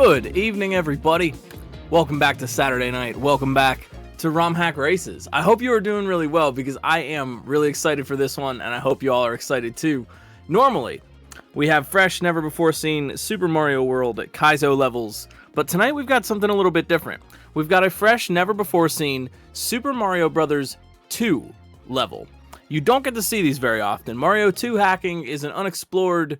Good evening, everybody. Welcome back to Saturday night. Welcome back to ROM Hack Races. I hope you are doing really well because I am really excited for this one, and I hope you all are excited too. Normally, we have fresh, never-before-seen Super Mario World at Kaizo levels, but tonight we've got something a little bit different. We've got a fresh, never-before-seen Super Mario Bros. 2 level. You don't get to see these very often. Mario 2 hacking is an unexplored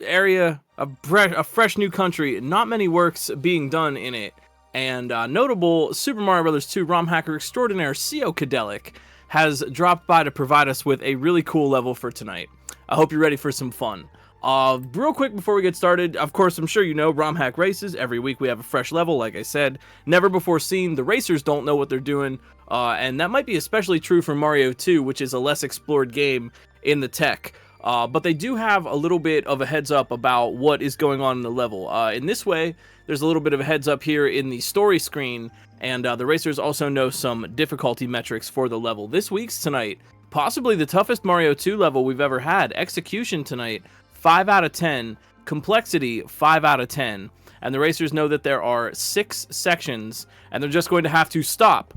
area, a fresh new country, not many works being done in it, and notable Super Mario Bros. 2 ROM hacker extraordinaire Seokadelic has dropped by to provide us with a really cool level for tonight. I hope you're ready for some fun. Real quick before we get started, of course, I'm sure you know ROM Hack Races. Every week we have a fresh level, like I said. Never before seen. The racers don't know what they're doing, and that might be especially true for Mario 2, which is a less explored game in the tech. But they do have a little bit of a heads up about what is going on in the level. In this way, there's a little bit of a heads up here in the story screen, and the racers also know some difficulty metrics for the level. This week's tonight, possibly the toughest Mario 2 level we've ever had. Execution tonight, 5 out of 10. Complexity, 5 out of 10. And the racers know that there are 6 sections, and they're just going to have to stop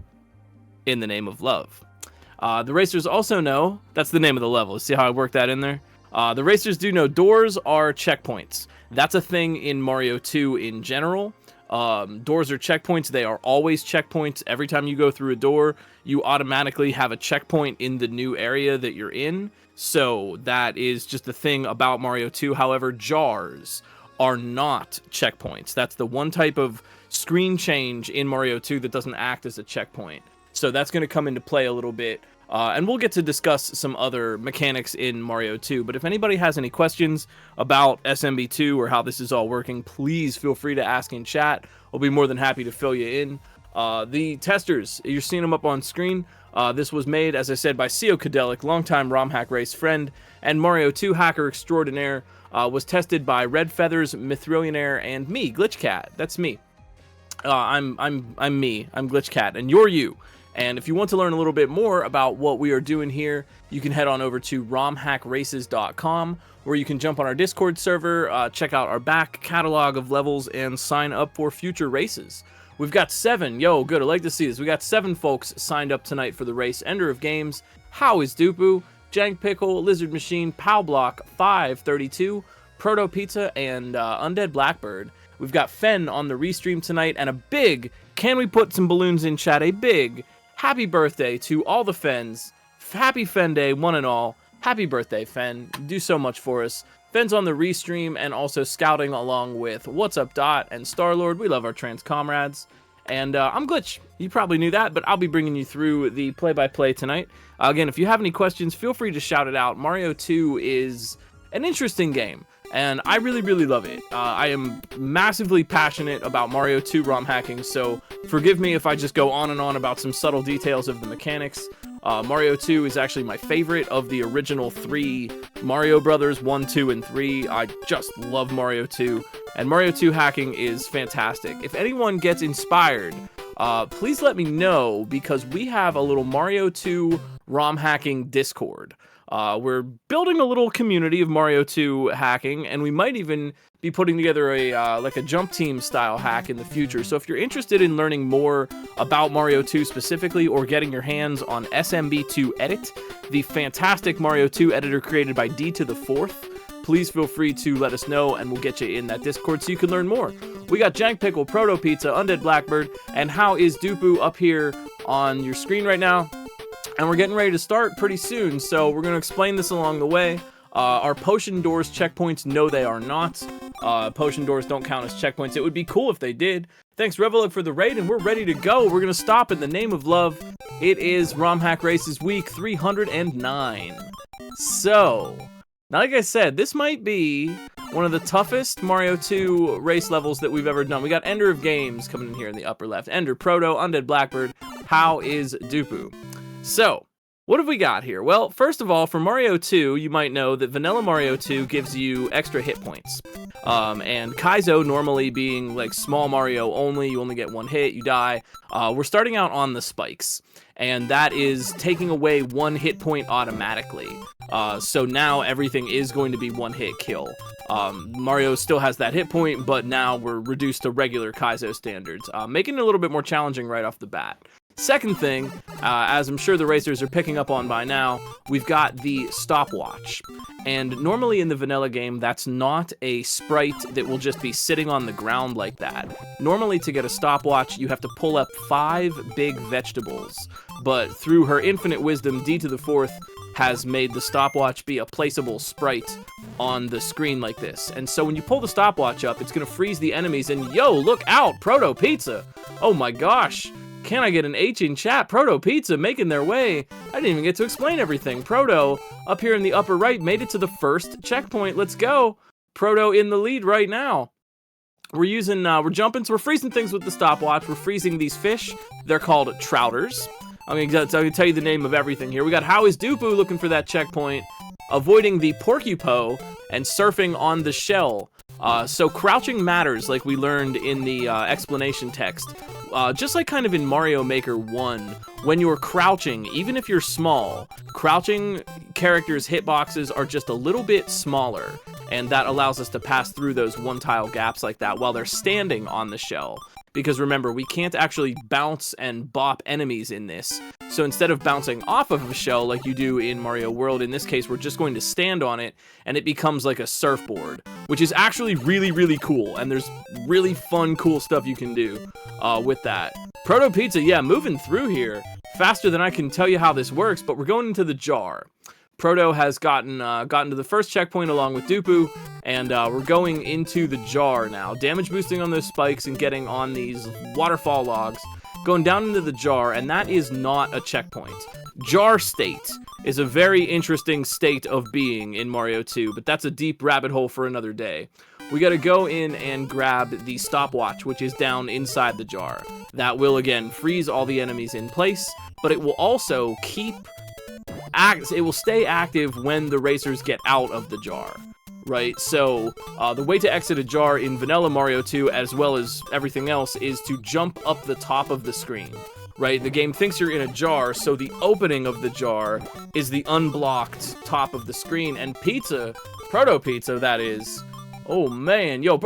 in the name of love. The racers also know, that's the name of the level. See how I worked that in there? The racers do know doors are checkpoints. That's a thing in Mario 2 in general. Doors are checkpoints. They are always checkpoints. Every time you go through a door, you automatically have a checkpoint in the new area that you're in. So that is just the thing about Mario 2. However, jars are not checkpoints. That's the one type of screen change in Mario 2 that doesn't act as a checkpoint. So that's going to come into play a little bit, and we'll get to discuss some other mechanics in Mario 2. But if anybody has any questions about SMB2 or how this is all working, please feel free to ask in chat. We'll be more than happy to fill you in. The testers, you're seeing them up on screen. This was made, as I said, by Seokadelic, longtime ROM Hack Race friend, and Mario 2 hacker extraordinaire. Was tested by Red Feathers, Mithrillionaire, and me, GlitchCat. That's me. I'm me. I'm GlitchCat, and you're you. And if you want to learn a little bit more about what we are doing here, you can head on over to romhackraces.com, where you can jump on our Discord server, check out our back catalog of levels, and sign up for future races. We've got 7. Yo, good. I'd like to see this. We got 7 folks signed up tonight for the race. Ender of Games, How is Dupu, Jank Pickle, Lizard Machine, Powblock, 532, Proto Pizza, and Undead Blackbird. We've got Fen on the restream tonight, and a big, can we put some balloons in chat, a big happy birthday to all the Fens. Happy Fen Day, one and all. Happy birthday, Fen. You do so much for us. Fen's on the restream and also scouting along with What's Up Dot and Starlord. We love our trans comrades. And I'm Glitch. You probably knew that, but I'll be bringing you through the play-by-play tonight. Again, if you have any questions, feel free to shout it out. Mario 2 is an interesting game, and I really, really love it. I am massively passionate about Mario 2 ROM hacking, so forgive me if I just go on and on about some subtle details of the mechanics. Mario 2 is actually my favorite of the original 3 Mario Brothers, 1, 2, and 3. I just love Mario 2, and Mario 2 hacking is fantastic. If anyone gets inspired, please let me know, because we have a little Mario 2 ROM hacking Discord. We're building a little community of Mario 2 hacking, and we might even be putting together a like a jump team style hack in the future. So if you're interested in learning more about Mario 2 specifically, or getting your hands on SMB2 Edit, the fantastic Mario 2 editor created by D to the 4th, please feel free to let us know, and we'll get you in that Discord so you can learn more. We got Jank Pickle, Proto Pizza, Undead Blackbird, and How is Dupu up here on your screen right now. And we're getting ready to start pretty soon, so we're going to explain this along the way. Our potion doors checkpoints, no they are not. Potion doors don't count as checkpoints. It would be cool if they did. Thanks Revelug for the raid, and we're ready to go. We're going to stop in the name of love. It is ROM Hack Races week 309. So, now like I said, this might be one of the toughest Mario 2 race levels that we've ever done. We got Ender of Games coming in here in the upper left. Ender, Proto, Undead Blackbird, How is Dupu? So, what have we got here? Well, first of all, for Mario 2, you might know that Vanilla Mario 2 gives you extra hit points. And Kaizo normally being like small Mario only, you only get 1 hit, you die. We're starting out on the spikes. and that is taking away 1 hit point automatically. So now everything is going to be 1-hit kill. Mario still has that hit point, but now we're reduced to regular Kaizo standards, making it a little bit more challenging right off the bat. Second thing, as I'm sure the racers are picking up on by now, we've got the stopwatch. And normally in the vanilla game, that's not a sprite that will just be sitting on the ground like that. Normally to get a stopwatch, you have to pull up 5 big vegetables. But through her infinite wisdom, D to the 4th has made the stopwatch be a placeable sprite on the screen like this. And so when you pull the stopwatch up, it's gonna freeze the enemies, and yo, look out, Proto Pizza! Oh my gosh! Can I get an H in chat? Proto Pizza making their way. I didn't even get to explain everything. Proto, up here in the upper right, made it to the first checkpoint. Let's go. Proto in the lead right now. We're freezing things with the stopwatch. We're freezing these fish. They're called trouters. I'm gonna tell you the name of everything here. We got How is Dupu looking for that checkpoint, avoiding the Porcupo, and surfing on the shell. So crouching matters, like we learned in the explanation text. Just like kind of in Mario Maker 1, when you're crouching, even if you're small, crouching characters' hitboxes are just a little bit smaller, and that allows us to pass through those one-tile gaps like that while they're standing on the shell. Because remember, we can't actually bounce and bop enemies in this. So instead of bouncing off of a shell like you do in Mario World, in this case, we're just going to stand on it, and it becomes like a surfboard, which is actually really, really cool. And there's really fun, cool stuff you can do with that. Proto Pizza, yeah, moving through here faster than I can tell you how this works, but we're going into the jar. Proto has gotten to the first checkpoint along with Dupu, and we're going into the jar now. Damage boosting on those spikes and getting on these waterfall logs. Going down into the jar, and that is not a checkpoint. Jar state is a very interesting state of being in Mario 2, but that's a deep rabbit hole for another day. We gotta go in and grab the stopwatch, which is down inside the jar. That will, again, freeze all the enemies in place, but it will also it will stay active when the racers get out of the jar, right? So the way to exit a jar in Vanilla Mario 2, as well as everything else, is to jump up the top of the screen, right? The game thinks you're in a jar, so the opening of the jar is the unblocked top of the screen. And Proto Pizza, that is. Oh man, yo,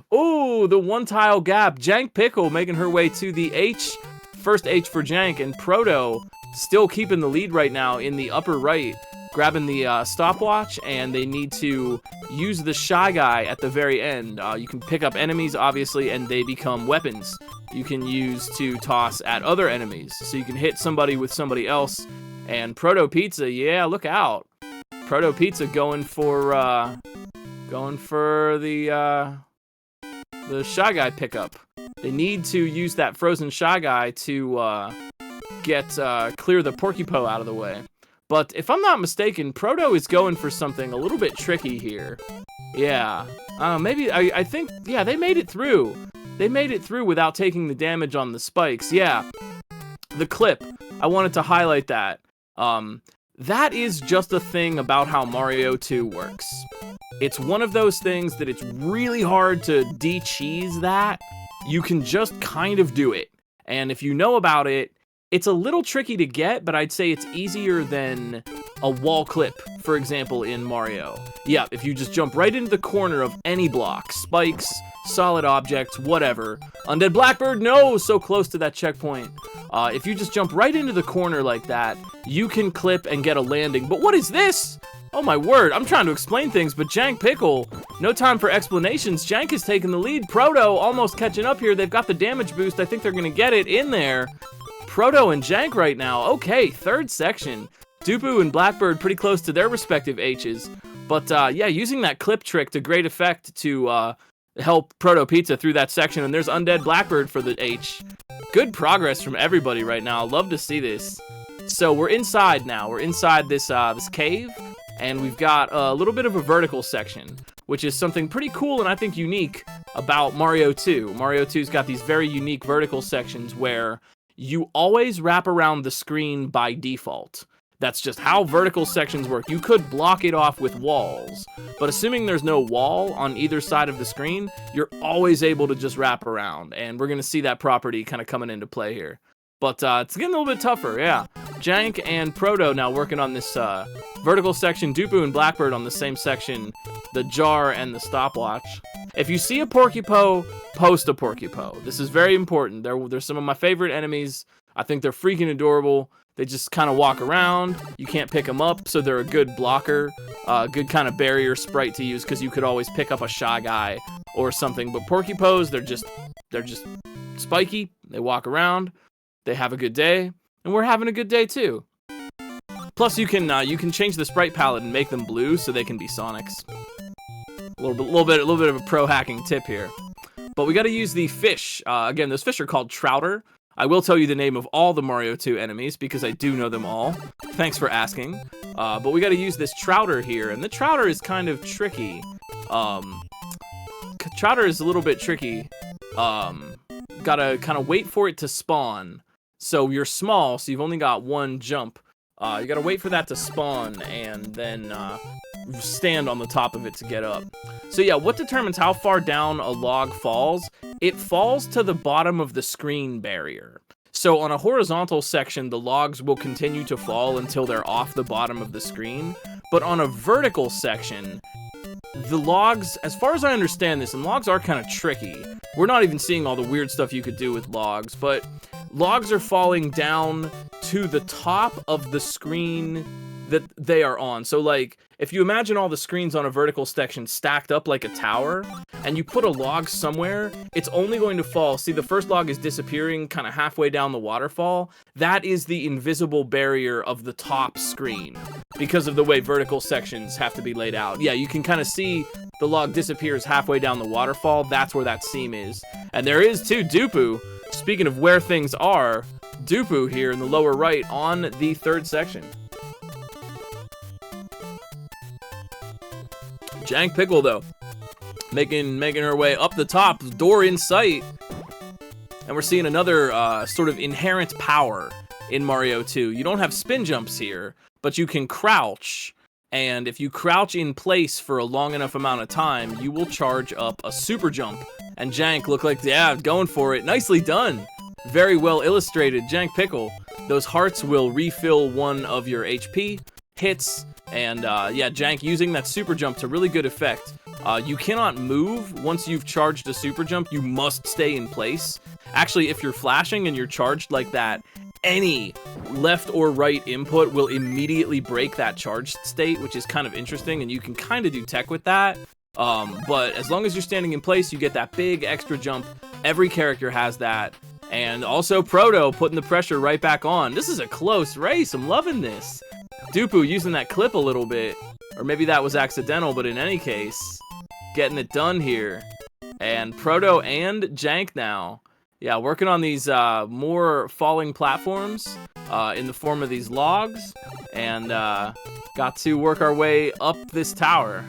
the one-tile gap. Jank Pickle making her way to the H. First H for Jank, and Proto still keeping the lead right now in the upper right, grabbing the stopwatch, and they need to use the Shy Guy at the very end. You can pick up enemies, obviously, and they become weapons you can use to toss at other enemies. So you can hit somebody with somebody else, and Proto Pizza, yeah, look out. Proto Pizza going for the Shy Guy pickup. They need to use that frozen Shy Guy to clear the Porcupo out of the way. But if I'm not mistaken, Proto is going for something a little bit tricky here. Yeah, maybe, I think, yeah, they made it through. They made it through without taking the damage on the spikes. Yeah, the clip, I wanted to highlight that. That is just a thing about how Mario 2 works. It's one of those things that it's really hard to de-cheese that. You can just kind of do it. And if you know about it, it's a little tricky to get, but I'd say it's easier than a wall clip, for example, in Mario. Yeah, if you just jump right into the corner of any block, spikes, solid objects, whatever. Undead Blackbird, no, so close to that checkpoint. If you just jump right into the corner like that, you can clip and get a landing. But what is this? Oh my word, I'm trying to explain things, but Jank Pickle, no time for explanations. Jank is taking the lead. Proto almost catching up here. They've got the damage boost. I think they're gonna get it in there. Proto and Jank right now. Okay, third section. Dupu and Blackbird pretty close to their respective H's. But yeah, using that clip trick to great effect to help Proto Pizza through that section. And there's Undead Blackbird for the H. Good progress from everybody right now. Love to see this. So we're inside now. We're inside this this cave. And we've got a little bit of a vertical section, which is something pretty cool and I think unique about Mario 2. Mario 2's got these very unique vertical sections where you always wrap around the screen by default. That's just how vertical sections work. You could block it off with walls, but assuming there's no wall on either side of the screen, you're always able to just wrap around, and we're going to see that property kind of coming into play here. But it's getting a little bit tougher, yeah. Jank and Proto now working on this vertical section. Dupu and Blackbird on the same section. The jar and the stopwatch. If you see a Porcupo, post a Porcupo. This is very important. They're some of my favorite enemies. I think they're freaking adorable. They just kind of walk around. You can't pick them up, so they're a good blocker. Good kind of barrier sprite to use, because you could always pick up a Shy Guy or something. But Porcupos, they're just spiky. They walk around. They have a good day, and we're having a good day too. Plus, you can change the sprite palette and make them blue so they can be Sonics. A little bit of a pro hacking tip here. But we got to use the fish. Again, those fish are called Trouter. I will tell you the name of all the Mario 2 enemies because I do know them all. Thanks for asking. But we got to use this Trouter here, and the Trouter is kind of tricky. Trouter is a little bit tricky. Gotta kind of wait for it to spawn. So you're small, so you've only got one jump. You gotta wait for that to spawn and then stand on the top of it to get up. So yeah, what determines how far down a log falls? It falls to the bottom of the screen barrier. So on a horizontal section, the logs will continue to fall until they're off the bottom of the screen. But on a vertical section, the logs, as far as I understand this, and logs are kind of tricky. We're not even seeing all the weird stuff you could do with logs, but logs are falling down to the top of the screen that they are on. So like, if you imagine all the screens on a vertical section stacked up like a tower, and you put a log somewhere, it's only going to fall. See, the first log is disappearing kind of halfway down the waterfall. That is the invisible barrier of the top screen because of the way vertical sections have to be laid out. Yeah, you can kind of see the log disappears halfway down the waterfall. That's where that seam is. And there is too Dupu. Speaking of where things are, Dupu here in the lower right on the third section. Jank Pickle, though, making her way up the top, door in sight. And we're seeing another sort of inherent power in Mario 2. You don't have spin jumps here, but you can crouch. And if you crouch in place for a long enough amount of time, you will charge up a super jump. And Jank looked like, yeah, going for it. Nicely done. Very well illustrated. Jank Pickle. Those hearts will refill one of your HP hits. And yeah, Jank using that super jump to really good effect. You cannot move once you've charged a super jump. You must stay in place. Actually, if you're flashing and you're charged like that, any left or right input will immediately break that charged state, which is kind of interesting, and you can kind of do tech with that. But as long as you're standing in place, you get that big extra jump. Every character has that. And also Proto putting the pressure right back on. This is a close race. I'm loving this. Dupu using that clip a little bit. Or maybe that was accidental, but in any case, getting it done here. And Proto and Jank now. Yeah, working on these more falling platforms in the form of these logs. And got to work our way up this tower.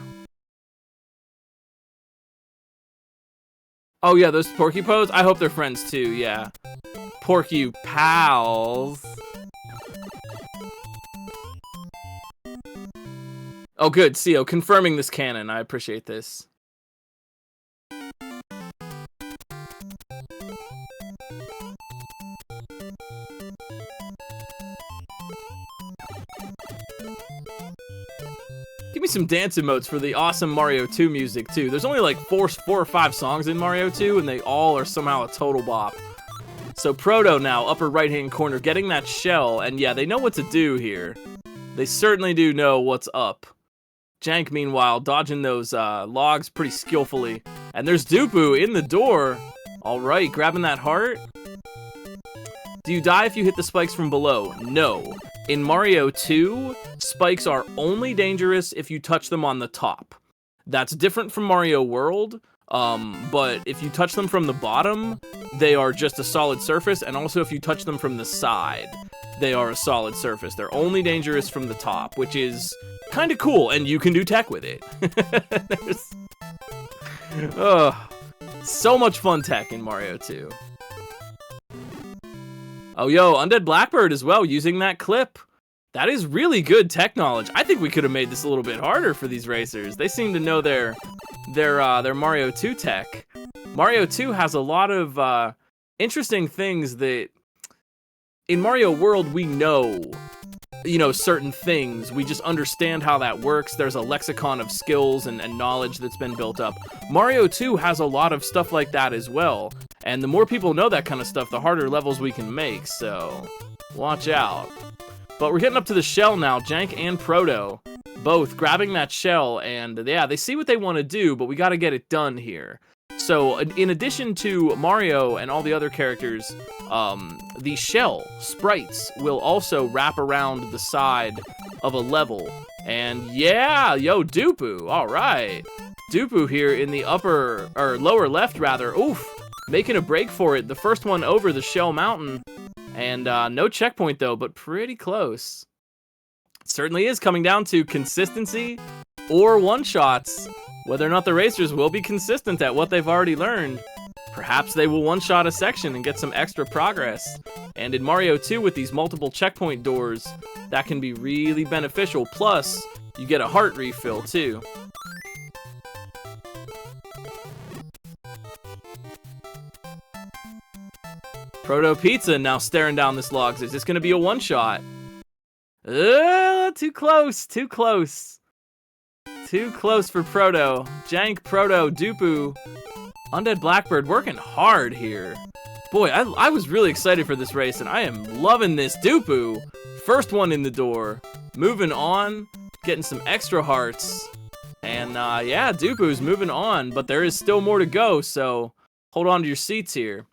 Oh yeah, those Porcupos? I hope they're friends too, yeah. Porcupals. Oh good, CO, confirming this canon. I appreciate this. Give me some dance emotes for the awesome Mario 2 music, too. There's only like four or five songs in Mario 2, and they all are somehow a total bop. So Proto now, upper right-hand corner, getting that shell, and yeah, they know what to do here. They certainly do know what's up. Jank, meanwhile, dodging those logs pretty skillfully. And there's Dupu in the door. All right, grabbing that heart. Do you die if you hit the spikes from below? No. In Mario 2, spikes are only dangerous if you touch them on the top. That's different from Mario World, but if you touch them from the bottom, they are just a solid surface, and also if you touch them from the side, they are a solid surface. They're only dangerous from the top, which is kind of cool, and you can do tech with it. So much fun tech in Mario 2. Oh, yo, Undead Blackbird as well, using that clip. That is really good tech knowledge. I think we could have made this a little bit harder for these racers. They seem to know their Mario 2 tech. Mario 2 has a lot of interesting things that in Mario World, we know, you know, certain things. We just understand how that works. There's a lexicon of skills and knowledge that's been built up. Mario 2 has a lot of stuff like that as well. And the more people know that kind of stuff, the harder levels we can make, so watch out. But we're getting up to the shell now. Jank and Proto both grabbing that shell, and yeah, they see what they want to do, but we got to get it done here. So in addition to Mario and all the other characters, the shell sprites will also wrap around the side of a level. And yeah, yo, Dupu, all right. Dupu here in the upper, or lower left rather, oof, making a break for it. The first one over the shell mountain, and no checkpoint though, but pretty close. It certainly is coming down to consistency or one-shots. Whether or not the racers will be consistent at what they've already learned. Perhaps they will one-shot a section and get some extra progress. And in Mario 2 with these multiple checkpoint doors, that can be really beneficial. Plus, you get a heart refill too. Proto Pizza now staring down this log. Is this going to be a one-shot? Too close, too close. Too close for Proto. Jank, Proto, Dupu, Undead Blackbird working hard here. Boy, I was really excited for this race, and I am loving this. Dupu, first one in the door. Moving on, getting some extra hearts. And yeah, Dupu's moving on, but there is still more to go, so hold on to your seats here.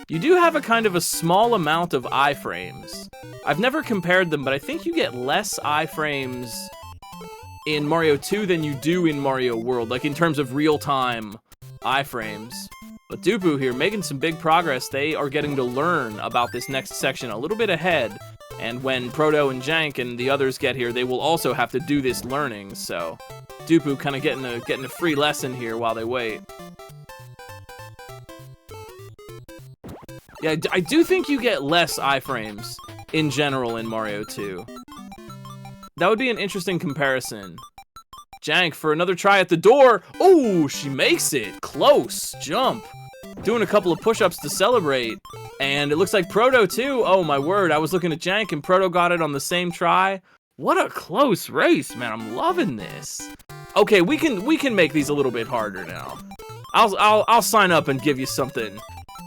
You do have a kind of a small amount of iframes. I've never compared them, but I think you get less iframes in Mario 2 than you do in Mario World, like in terms of real-time iframes. But Dupu here making some big progress. They are getting to learn about this next section a little bit ahead, and when Proto and Jank and the others get here, they will also have to do this learning, so Dupu kind of getting a free lesson here while they wait. Yeah, I do think you get less iframes in general in Mario 2. That would be an interesting comparison. Jank for another try at the door. Oh, she makes it. Close. Jump. Doing a couple of push-ups to celebrate. And it looks like Proto too. Oh my word. I was looking at Jank and Proto got it on the same try. What a close race, man. I'm loving this. Okay, we can make these a little bit harder now. I'll sign up and give you something.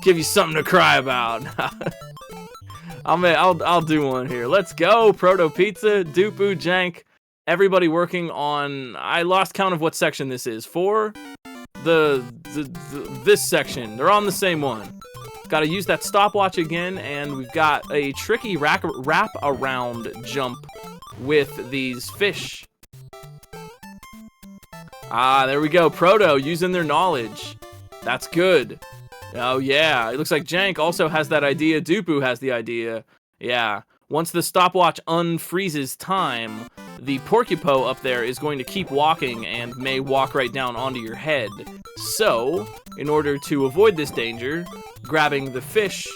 Give you something to cry about. I'll do one here. Let's go, Proto Pizza, Dupu, Jank, everybody working on. I lost count of what section this is. For this section, they're on the same one. Got to use that stopwatch again, and we've got a tricky wrap around jump with these fish. Ah, there we go. Proto using their knowledge. That's good. Oh yeah, it looks like Jank also has that idea. Dupu has the idea. Yeah, once the stopwatch unfreezes time, the Porcupo up there is going to keep walking and may walk right down onto your head. So, in order to avoid this danger, grabbing the fish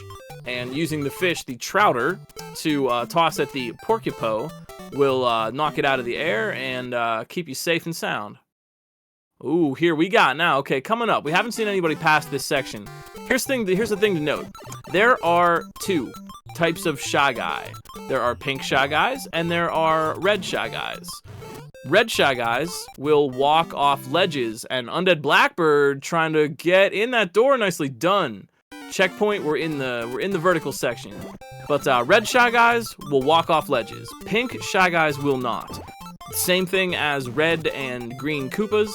and using the fish, the Trouter, to toss at the Porcupo will knock it out of the air and keep you safe and sound. Ooh, here we got now. Okay, coming up. We haven't seen anybody pass this section. Here's the thing to note. There are two types of Shy Guy. There are pink Shy Guys, and there are red Shy Guys. Red Shy Guys will walk off ledges, and Undead Blackbird trying to get in that door. Nicely done. Checkpoint, we're in the vertical section. But red Shy Guys will walk off ledges. Pink Shy Guys will not. Same thing as red and green Koopas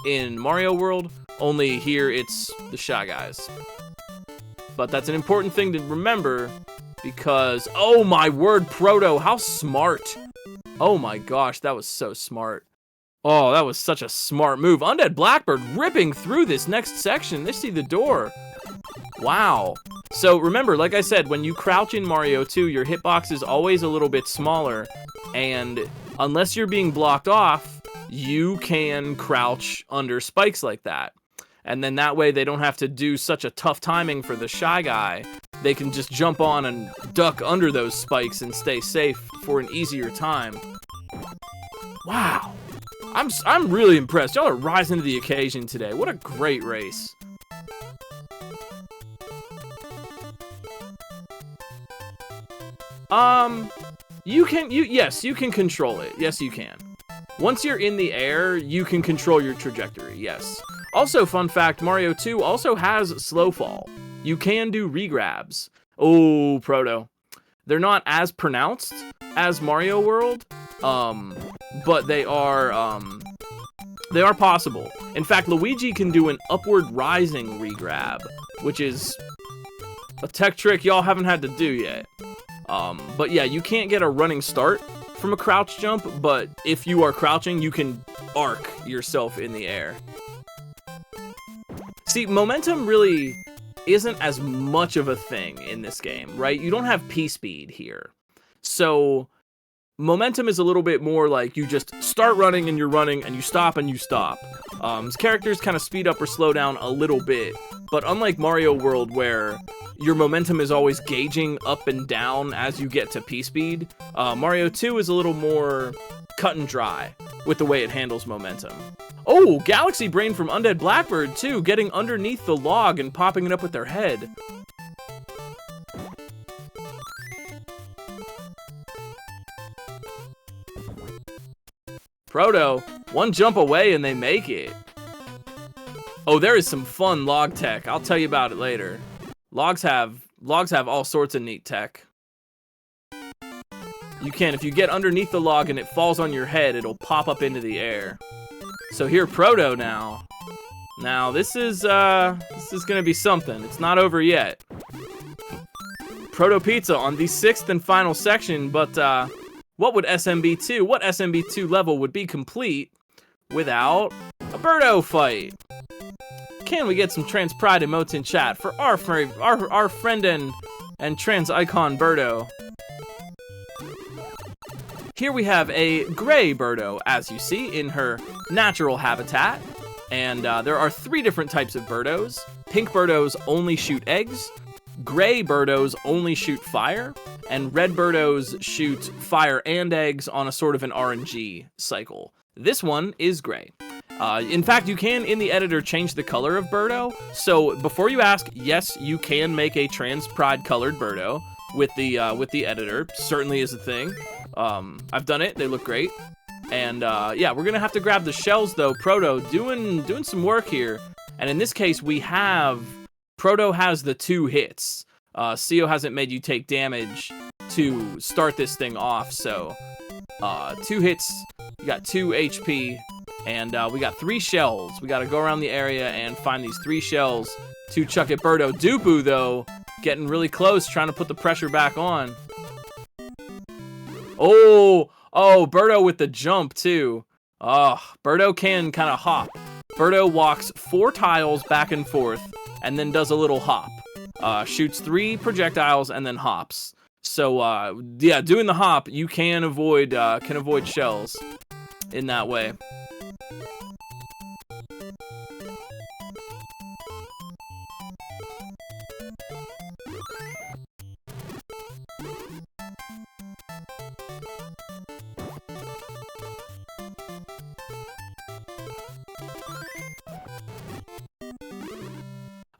in Mario World, only here it's the Shy Guys. But that's an important thing to remember because, oh my word, Proto, how smart. Oh my gosh, that was so smart. Oh, that was such a smart move. Undead Blackbird ripping through this next section. They see the door. Wow. So remember, like I said, when you crouch in Mario 2, your hitbox is always a little bit smaller, and unless you're being blocked off, you can crouch under spikes like that. And then that way they don't have to do such a tough timing for the Shy Guy. They can just jump on and duck under those spikes and stay safe for an easier time. Wow. I'm really impressed. Y'all are rising to the occasion today. What a great race. Yes, you can control it. Yes, you can. Once you're in the air, you can control your trajectory, yes. Also, fun fact, Mario 2 also has slow fall. You can do regrabs. Oh, Proto. They're not as pronounced as Mario World, but they are possible. In fact, Luigi can do an upward rising regrab, which is a tech trick y'all haven't had to do yet. But yeah, you can't get a running start from a crouch jump, but if you are crouching, you can arc yourself in the air. See, momentum really isn't as much of a thing in this game, right? You don't have P-speed here. So momentum is a little bit more like you just start running and you're running and you stop and you stop. Characters kind of speed up or slow down a little bit, but unlike Mario World where your momentum is always gauging up and down as you get to P-speed, Mario 2 is a little more cut and dry with the way it handles momentum. Oh, Galaxy Brain from Undead Blackbird too, getting underneath the log and popping it up with their head. Proto, one jump away and they make it. Oh, there is some fun log tech. I'll tell you about it later. Logs have all sorts of neat tech. If you get underneath the log and it falls on your head, it'll pop up into the air. So here, Proto now. Now this is gonna be something. It's not over yet. Proto Pizza on the 6th and final section, but what SMB2 level would be complete without a Birdo fight? Can we get some trans pride emotes in chat for our friend and trans icon Birdo? Here we have a gray Birdo, as you see, in her natural habitat. And there are 3 different types of Birdos. Pink Birdos only shoot eggs. Gray Birdos only shoot fire. And red Birdos shoot fire and eggs on a sort of an RNG cycle. This one is gray. In fact, you can, in the editor, change the color of Birdo. So before you ask, yes, you can make a trans pride colored Birdo with the editor. Certainly is a thing. I've done it. They look great. And yeah, we're gonna have to grab the shells though. Proto doing some work here. And in this case, Proto has the 2 hits. CO hasn't made you take damage to start this thing off, so 2 hits. You got 2 HP, and we got 3 shells. We gotta go around the area and find these 3 shells to chuck at Birdo. Dupu though, getting really close, trying to put the pressure back on. Oh, Birdo with the jump, too. Birdo can kind of hop. Birdo walks 4 tiles back and forth, and then does a little hop. Shoots 3 projectiles, and then hops. So, yeah, doing the hop, you can avoid shells in that way.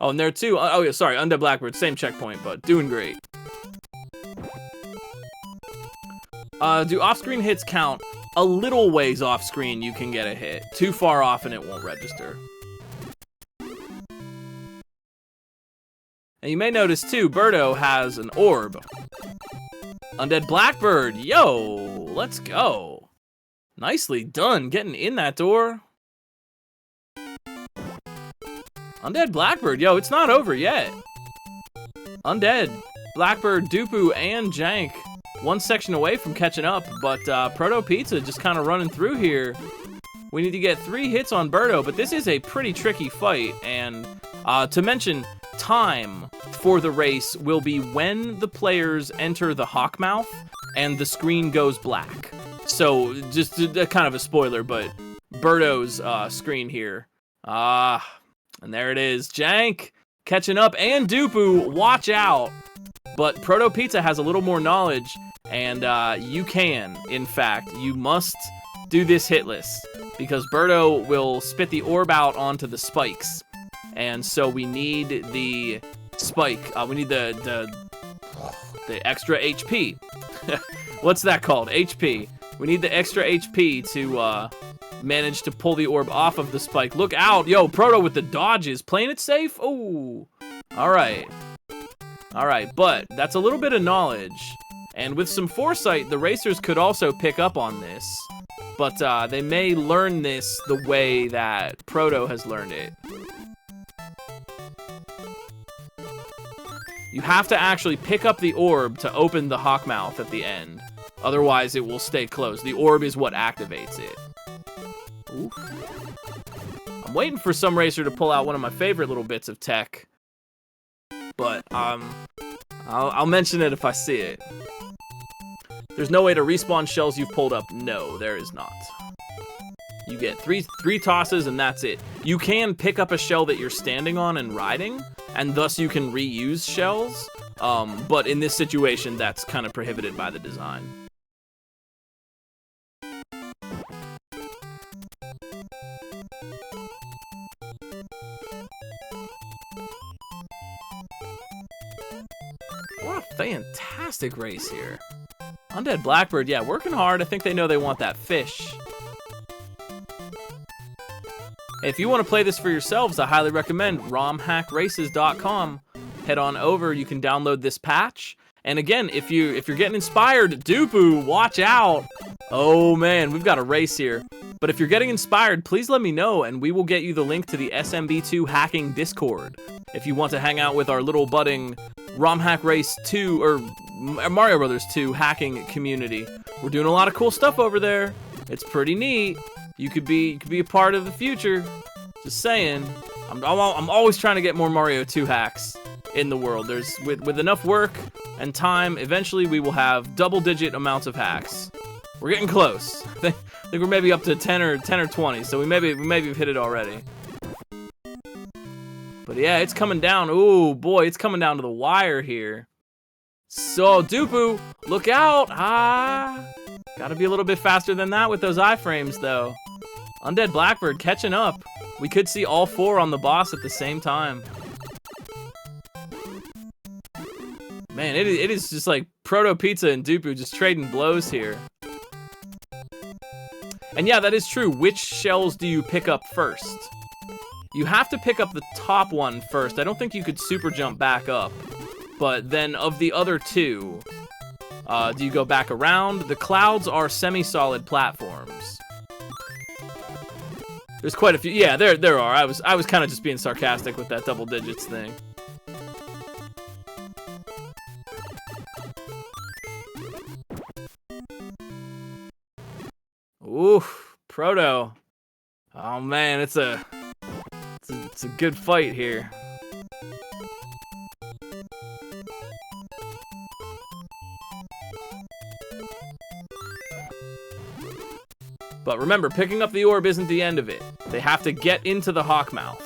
Oh, and there too. Oh, yeah, sorry. Undead Blackbird, same checkpoint, but doing great. Do off-screen hits count? A little ways off-screen, you can get a hit. Too far off, and it won't register. And you may notice too, Birdo has an orb. Undead Blackbird, yo, let's go. Nicely done, getting in that door. Undead Blackbird, yo, it's not over yet. Undead, Blackbird, Dupu, and Jank. 1 section away from catching up, but Proto Pizza just kind of running through here. We need to get 3 hits on Birdo, but this is a pretty tricky fight. And to mention, time for the race will be when the players enter the hawk mouth and the screen goes black. So just kind of a spoiler, but Birdo's screen here. And there it is. Jank catching up, and Dupu, watch out. But Proto Pizza has a little more knowledge, and you can, in fact, you must do this hitless, because Birdo will spit the orb out onto the spikes. And so we need the spike, we need the the extra HP. What's that called? HP. We need the extra HP to manage to pull the orb off of the spike. Look out! Yo, Proto with the dodges. Playing it safe? Ooh. Alright. Alright, but that's a little bit of knowledge. And with some foresight, the racers could also pick up on this. But they may learn this the way that Proto has learned it. You have to actually pick up the orb to open the Hawkmouth at the end. Otherwise, it will stay closed. The orb is what activates it. Oof. I'm waiting for some racer to pull out one of my favorite little bits of tech. But, I'll mention it if I see it. There's no way to respawn shells you've pulled up. No, there is not. You get three tosses and that's it. You can pick up a shell that you're standing on and riding, and thus you can reuse shells. But in this situation, that's kind of prohibited by the design. What a fantastic race here. Undead Blackbird, yeah, working hard. I think they know they want that fish. If you want to play this for yourselves, I highly recommend romhackraces.com. Head on over, you can download this patch. And again, if you're getting inspired, Dupu, watch out. Oh man, we've got a race here. But if you're getting inspired, please let me know and we will get you the link to the SMB2 hacking Discord. If you want to hang out with our little budding RomHack Race 2 or Mario Brothers 2 hacking community. We're doing a lot of cool stuff over there. It's pretty neat. You could be a part of the future. Just saying. I'm always trying to get more Mario 2 hacks in the world. There's with enough work and time, eventually we will have double-digit amounts of hacks. We're getting close. I think we're maybe up to 10 or 20, so we maybe have hit it already. But yeah, it's coming down. Ooh, boy, it's coming down to the wire here. So, Dupu, look out! Ah, gotta be a little bit faster than that with those iframes, though. Undead Blackbird catching up. We could see all four on the boss at the same time. Man, it is just like Proto Pizza and Dupu just trading blows here. And yeah, that is true. Which shells do you pick up first? You have to pick up the top one first. I don't think you could super jump back up. But then of the other two, do you go back around? The clouds are semi-solid platforms. There's quite a few. Yeah, there are. I was kind of just being sarcastic with that double digits thing. Oof, Proto. Oh man, it's a good fight here. But remember, picking up the orb isn't the end of it. They have to get into the Hawkmouth.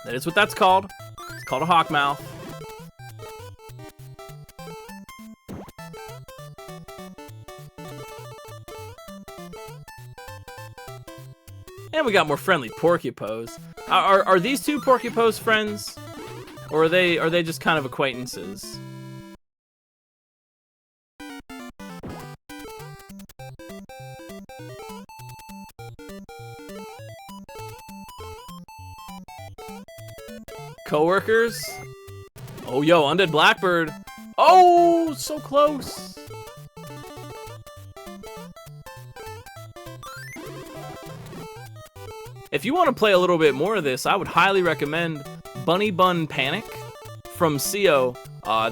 That is what that's called. It's called a Hawkmouth. And we got more friendly Porcupos. Are these two Porcupos friends? Or are they just kind of acquaintances? Coworkers? Oh, yo, Undead Blackbird. Oh, so close. If you want to play a little bit more of this, I would highly recommend Bunny Bun Panic from CO.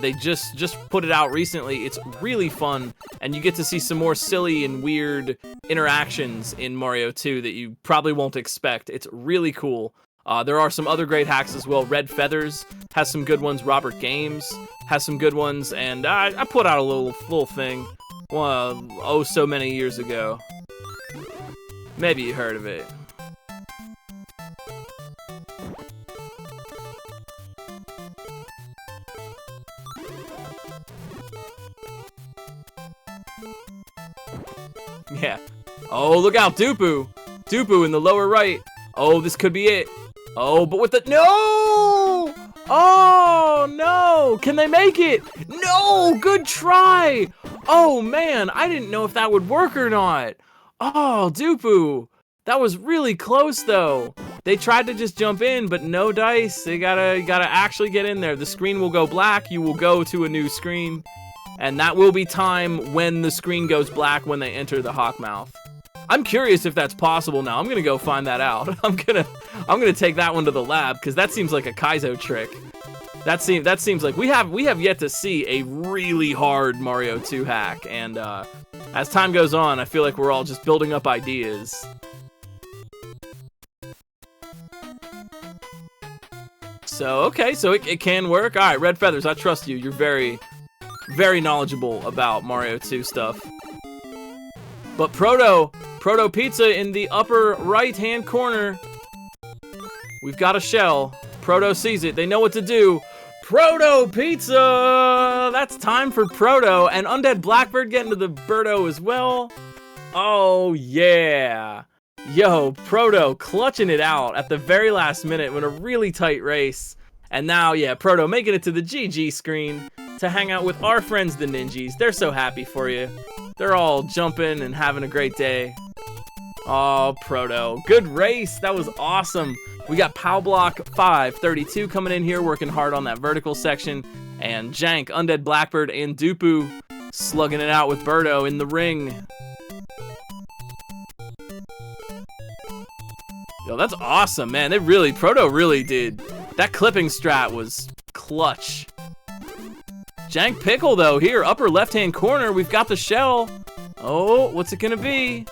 They just put it out recently. It's really fun, and you get to see some more silly and weird interactions in Mario 2 that you probably won't expect. It's really cool. There are some other great hacks as well. Red Feathers has some good ones. Robert Games has some good ones, and I put out a little thing, oh so many years ago. Maybe you heard of it. Yeah. Oh, look out, Dupu! Dupu in the lower right. Oh, this could be it. Oh, but with the... No! Oh, no. Can they make it? No, good try. Oh, man, I didn't know if that would work or not. Oh, Dupu. That was really close, though. They tried to just jump in, but no dice. You gotta actually get in there. The screen will go black. You will go to a new screen. And that will be time when the screen goes black when they enter the hawk mouth. I'm curious if that's possible now. I'm gonna go find that out. I'm gonna take that one to the lab because that seems like a Kaizo trick. That seems like we have yet to see a really hard Mario 2 hack, and as time goes on, I feel like we're all just building up ideas. So okay, so it can work. All right, Red Feathers, I trust you. You're very knowledgeable about Mario 2 stuff. But Proto Pizza in the upper right-hand corner. We've got a shell. Proto sees it. They know what to do. Proto Pizza! That's time for Proto. And Undead Blackbird getting to the Birdo as well. Oh, yeah. Yo, Proto clutching it out at the very last minute in a really tight race. And now, yeah, Proto making it to the GG screen to hang out with our friends, the Ninjas. They're so happy for you. They're all jumping and having a great day. Oh, Proto. Good race. That was awesome. We got Powblock 532 coming in here, working hard on that vertical section. And Jank, Undead Blackbird, and Dupu slugging it out with Birdo in the ring. Yo, that's awesome, man. Proto really did. That clipping strat was clutch. Jank Pickle, though, here, upper left-hand corner. We've got the shell. Oh, what's it gonna be?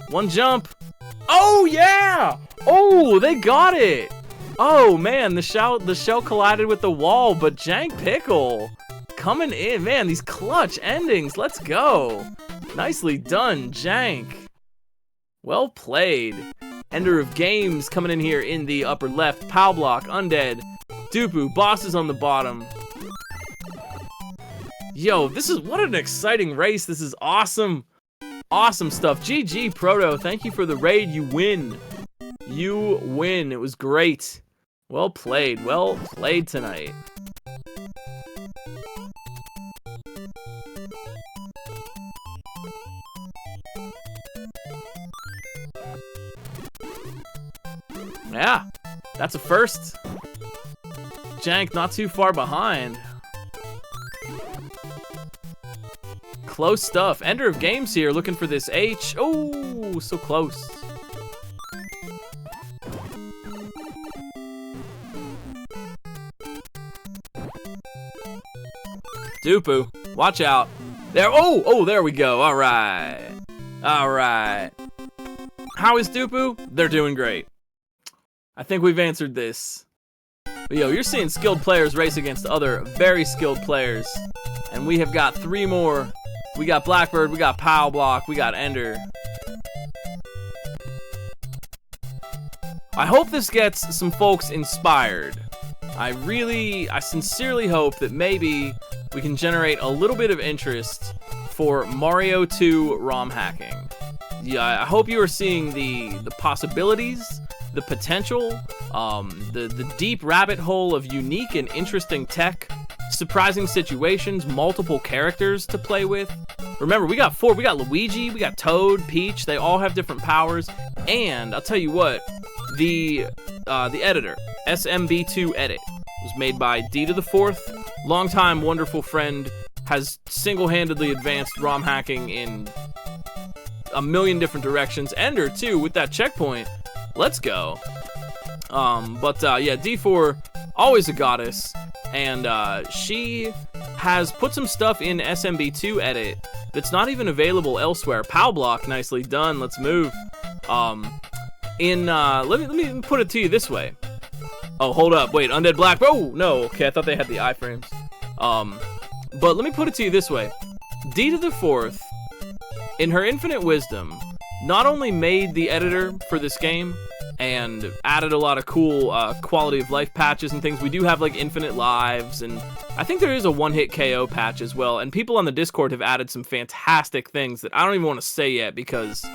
One jump. Oh, yeah! Oh, they got it! Oh, man, the shell collided with the wall, but Jank Pickle coming in. Man, these clutch endings. Let's go. Nicely done, Jank. Well played. Ender of Games coming in here in the upper left. Powblock, Undead, Dupu, bosses on the bottom. Yo, what an exciting race. This is awesome. Awesome stuff. GG, Proto. Thank you for the raid. You win. You win. It was great. Well played. Well played tonight. Yeah, that's a first. Jank not too far behind. Close stuff. Ender of Games here looking for this H. Oh, so close. Dupu, watch out. There. Oh, there we go. All right. All right. How is Dupu? They're doing great. I think we've answered this. But yo, you're seeing skilled players race against other very skilled players. And we have got 3 more. We got Blackbird, we got Powblock, we got Ender. I hope this gets some folks inspired. I sincerely hope that maybe we can generate a little bit of interest for Mario 2 ROM hacking. Yeah, I hope you are seeing the possibilities, the potential, the deep rabbit hole of unique and interesting tech, surprising situations, multiple characters to play with. Remember, we got 4. We got Luigi, we got Toad, Peach. They all have different powers. And I'll tell you what, the editor, SMB2 Edit, was made by D to the 4th. Longtime wonderful friend, has single-handedly advanced ROM hacking in a million different directions. Ender, too, with that checkpoint. Let's go. Yeah, D4, always a goddess. And she has put some stuff in SMB2 Edit that's not even available elsewhere. Powblock, nicely done. Let's move. Let me put it to you this way. Oh, hold up. Wait, Undead Black. Oh, no. Okay, I thought they had the iframes. But let me put it to you this way. D to the 4th, in her infinite wisdom, not only made the editor for this game and added a lot of cool quality of life patches and things. We do have like infinite lives, and I think there is a one-hit KO patch as well. And people on the Discord have added some fantastic things that I don't even want to say yet because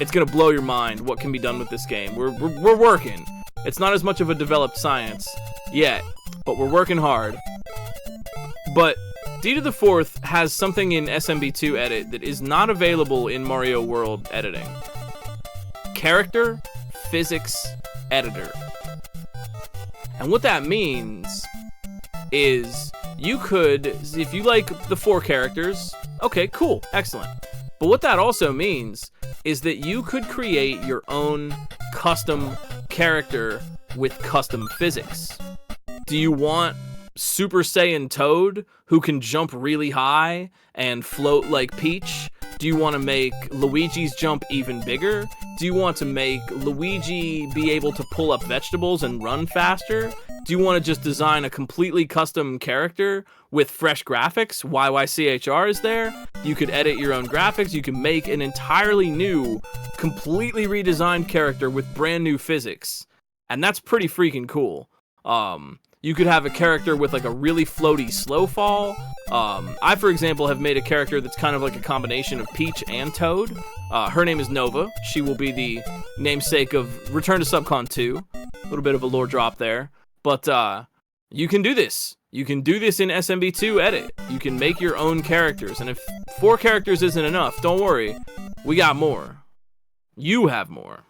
it's gonna blow your mind what can be done with this game. We're working. It's not as much of a developed science yet, but we're working hard. But D to the fourth has something in SMB2 edit that is not available in Mario World editing. Character Physics Editor. And what that means is you could, if you like the 4 characters, okay, cool, excellent. But what that also means is that you could create your own custom character with custom physics. Do you want Super Saiyan Toad who can jump really high and float like Peach? Do you want to make Luigi's jump even bigger? Do you want to make Luigi be able to pull up vegetables and run faster? Do you want to just design a completely custom character with fresh graphics? YYCHR is there. You could edit your own graphics. You can make an entirely new, completely redesigned character with brand new physics. And that's pretty freaking cool. You could have a character with like a really floaty slow fall. I, for example, have made a character that's kind of like a combination of Peach and Toad. Her name is Nova. She will be the namesake of Return to Subcon 2. A little bit of a lore drop there. But you can do this. You can do this in SMB2 edit. You can make your own characters. And if 4 characters isn't enough, don't worry. We got more. You have more.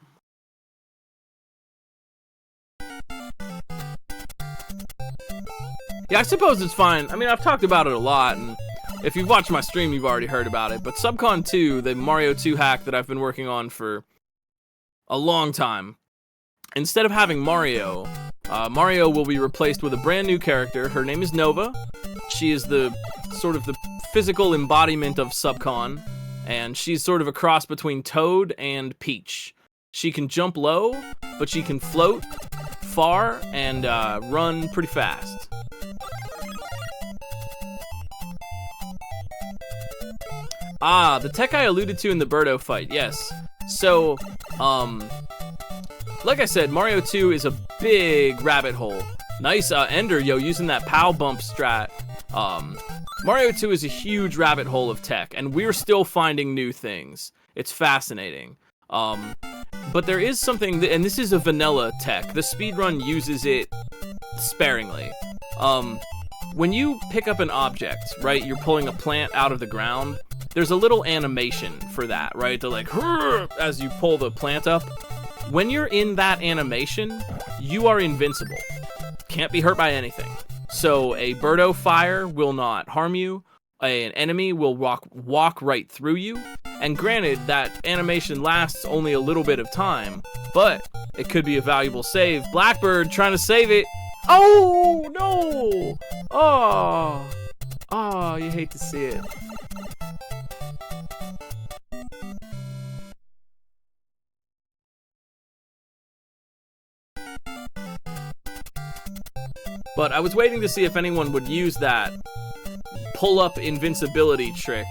Yeah, I suppose it's fine. I mean, I've talked about it a lot, and if you've watched my stream, you've already heard about it. But Subcon 2, the Mario 2 hack that I've been working on for a long time, instead of having Mario, Mario will be replaced with a brand new character. Her name is Nova. She is the sort of the physical embodiment of Subcon, and she's sort of a cross between Toad and Peach. She can jump low, but she can float far and run pretty fast. Ah, the tech I alluded to in the Birdo fight, yes. So, like I said, Mario 2 is a big rabbit hole. Nice Ender, yo, using that POW bump strat. Mario 2 is a huge rabbit hole of tech, and we're still finding new things. It's fascinating. But there is something, and this is a vanilla tech. The speedrun uses it sparingly. When you pick up an object, right, you're pulling a plant out of the ground, there's a little animation for that, right? To like, as you pull the plant up. When you're in that animation, you are invincible. Can't be hurt by anything. So a Birdo fire will not harm you. An enemy will walk right through you. And granted, that animation lasts only a little bit of time, but it could be a valuable save. Blackbird trying to save it. Oh, no! Oh, you hate to see it. But I was waiting to see if anyone would use that pull-up invincibility trick,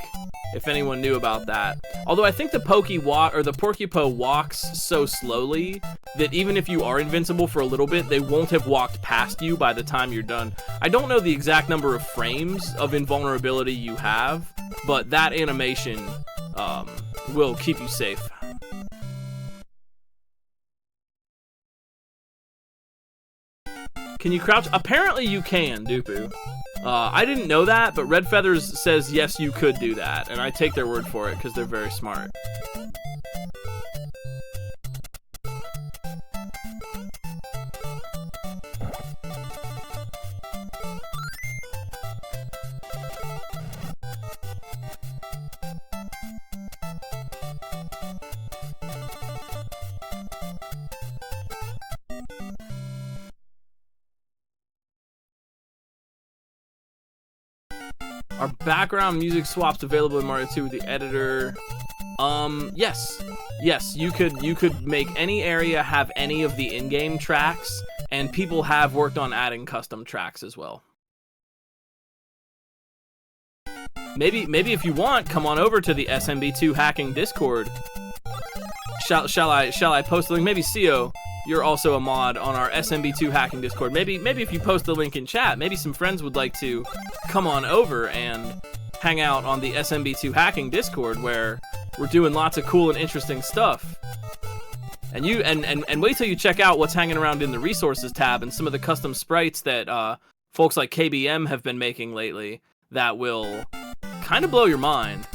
if anyone knew about that. Although I think the Porcupine walks so slowly that even if you are invincible for a little bit, they won't have walked past you by the time you're done. I don't know the exact number of frames of invulnerability you have, but that animation will keep you safe. Can you crouch? Apparently you can, Dupu. I didn't know that, but Red Feathers says yes, you could do that, and I take their word for it because they're very smart. Are background music swaps available in Mario 2 with the editor? Yes. Yes, you could make any area have any of the in-game tracks, and people have worked on adding custom tracks as well. Maybe if you want, come on over to the SMB2 hacking Discord. Shall I post the link? Maybe CO, you're also a mod on our SMB2 hacking Discord. Maybe if you post the link in chat, maybe some friends would like to come on over and hang out on the SMB2 hacking Discord, where we're doing lots of cool and interesting stuff. And wait till you check out what's hanging around in the resources tab and some of the custom sprites that folks like KBM have been making lately that will kind of blow your mind.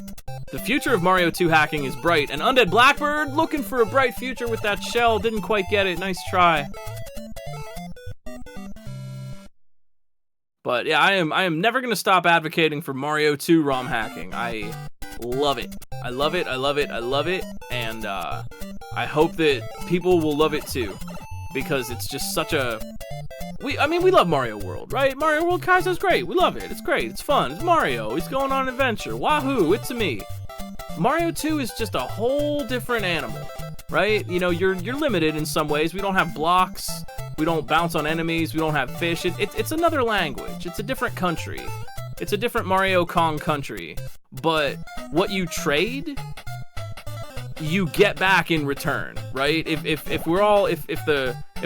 The future of Mario 2 hacking is bright, and Undead Blackbird looking for a bright future with that shell. Didn't quite get it. Nice try. But yeah, I am never gonna stop advocating for Mario 2 ROM hacking. I love it. I love it. I love it. I love it. And I hope that people will love it too, because it's just such a we love Mario World, right? Mario World Kaizo's great. We love it. It's great. It's fun. It's Mario. He's going on an adventure. Wahoo! It's me. Mario 2 is just a whole different animal, right? You know, you're limited in some ways. We don't have blocks. We don't bounce on enemies. We don't have fish. It's another language. It's a different country. It's a different Mario Kong country. But what you trade, you get back in return, right? If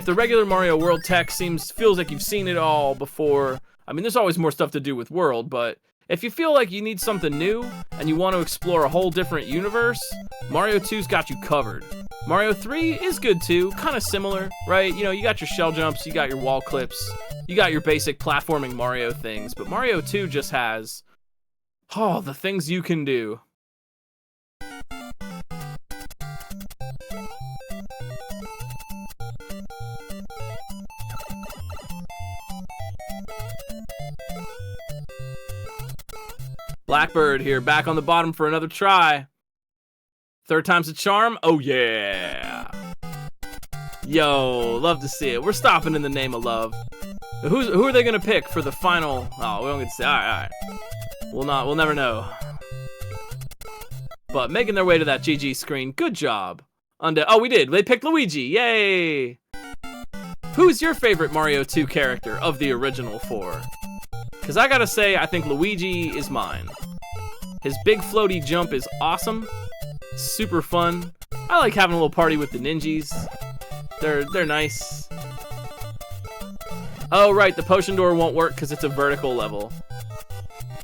the regular Mario World tech feels like you've seen it all before. I mean, there's always more stuff to do with World, but if you feel like you need something new and you want to explore a whole different universe, Mario 2's got you covered. Mario 3 is good too, kind of similar, right? You know, you got your shell jumps, you got your wall clips, you got your basic platforming Mario things, but Mario 2 just has, the things you can do. Blackbird here, back on the bottom for another try. Third time's a charm. Oh yeah. Yo, love to see it. We're stopping in the name of love. Who are they gonna pick for the final? Oh, we don't get to say. All right. We'll never know. But making their way to that GG screen. Good job. Oh, we did. They picked Luigi. Yay. Who's your favorite Mario 2 character of the original 4? Because I gotta say, I think Luigi is mine. His big floaty jump is awesome. Super fun. I like having a little party with the ninjas. They're nice. Oh, right, the potion door won't work because it's a vertical level.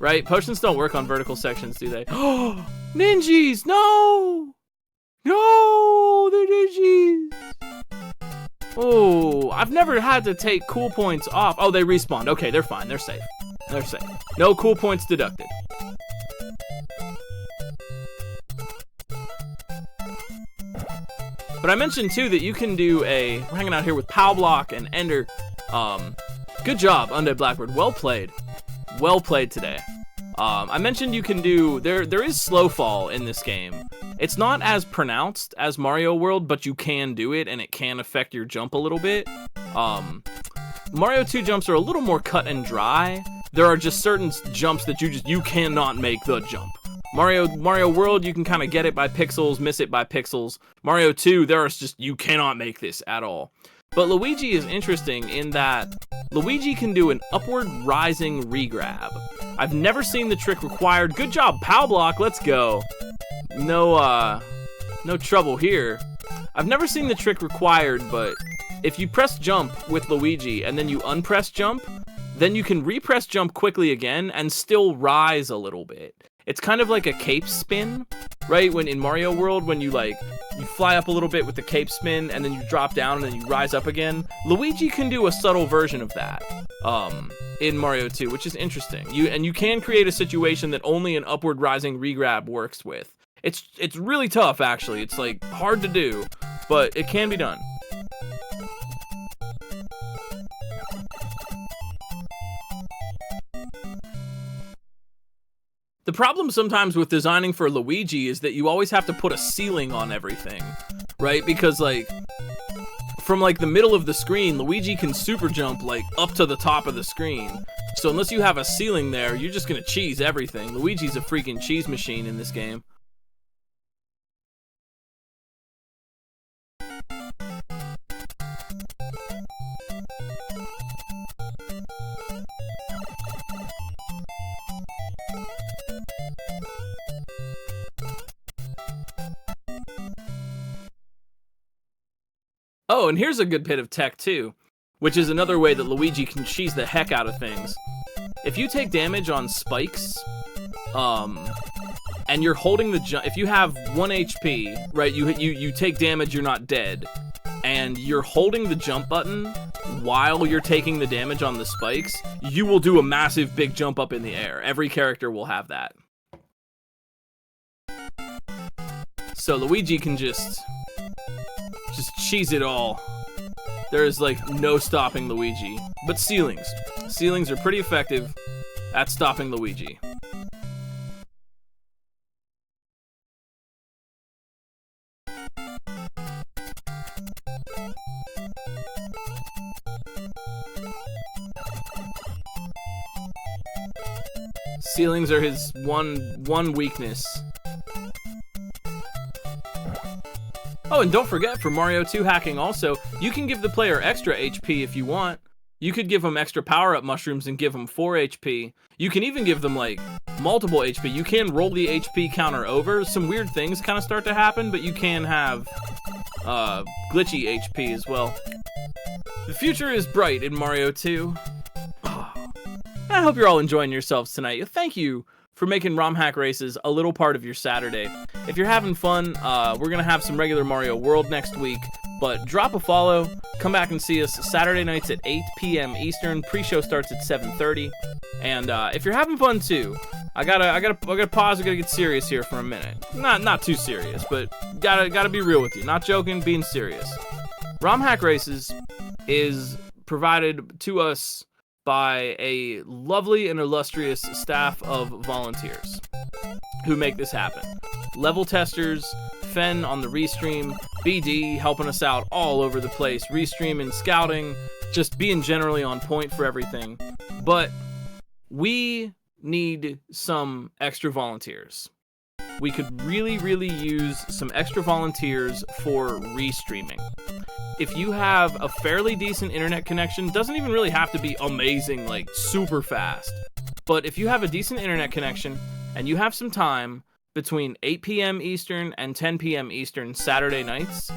Right? Potions don't work on vertical sections, do they? Oh, ninjas! No! No, the ninjas! Oh, I've never had to take cool points off. Oh, they respawned. Okay, they're fine. They're safe. They're safe. No cool points deducted. But I mentioned too that you can do we're hanging out here with Pow Block and Ender. Good job, Undead Blackbird. Well played. Well played today. I mentioned you can do, there is slow fall in this game. It's not as pronounced as Mario World, but you can do it and it can affect your jump a little bit. Mario 2 jumps are a little more cut and dry. There are just certain jumps that you cannot make the jump. Mario World, you can kind of get it by pixels, miss it by pixels. Mario 2, you cannot make this at all. But Luigi is interesting in that Luigi can do an upward rising regrab. I've never seen the trick required. Good job, Pow Block, let's go. No trouble here. I've never seen the trick required, but if you press jump with Luigi and then you unpress jump, then you can repress jump quickly again and still rise a little bit. It's kind of like a cape spin, right? When in Mario World, when you fly up a little bit with the cape spin and then you drop down and then you rise up again. Luigi can do a subtle version of that in Mario 2, which is interesting. You can create a situation that only an upward rising regrab works with. It's really tough, actually. It's like hard to do, but it can be done. The problem sometimes with designing for Luigi is that you always have to put a ceiling on everything, right? Because from the middle of the screen, Luigi can super jump up to the top of the screen. So unless you have a ceiling there, you're just gonna cheese everything. Luigi's a freaking cheese machine in this game. Oh, and here's a good bit of tech too, which is another way that Luigi can cheese the heck out of things. If you take damage on spikes, and you're holding the jump, if you have 1 HP, right, you take damage, you're not dead, and you're holding the jump button while you're taking the damage on the spikes, you will do a massive big jump up in the air. Every character will have that. So Luigi can just cheese it all. There is like no stopping Luigi. But ceilings. Ceilings are pretty effective at stopping Luigi. Ceilings are his one weakness. Oh, and don't forget, for Mario 2 hacking also, you can give the player extra HP if you want. You could give them extra power-up mushrooms and give them 4 HP. You can even give them, like, multiple HP. You can roll the HP counter over. Some weird things kind of start to happen, but you can have glitchy HP as well. The future is bright in Mario 2. I hope you're all enjoying yourselves tonight. Thank you for making ROM Hack Races a little part of your Saturday. If you're having fun, we're going to have some regular Mario World next week, but drop a follow, come back and see us Saturday nights at 8 p.m. Eastern. Pre-show starts at 7:30. And if you're having fun too, I gotta pause. I gotta get serious here for a minute. Not too serious, but gotta be real with you. Not joking, being serious. ROM Hack Races is provided to us by a lovely and illustrious staff of volunteers who make this happen. Level testers, Fen on the restream, BD helping us out all over the place, restream and scouting, just being generally on point for everything. But we need some extra volunteers. We could really, really use some extra volunteers for restreaming. If you have a fairly decent internet connection, doesn't even really have to be amazing, like super fast. But if you have a decent internet connection and you have some time between 8 p.m. Eastern and 10 p.m. Eastern Saturday nights,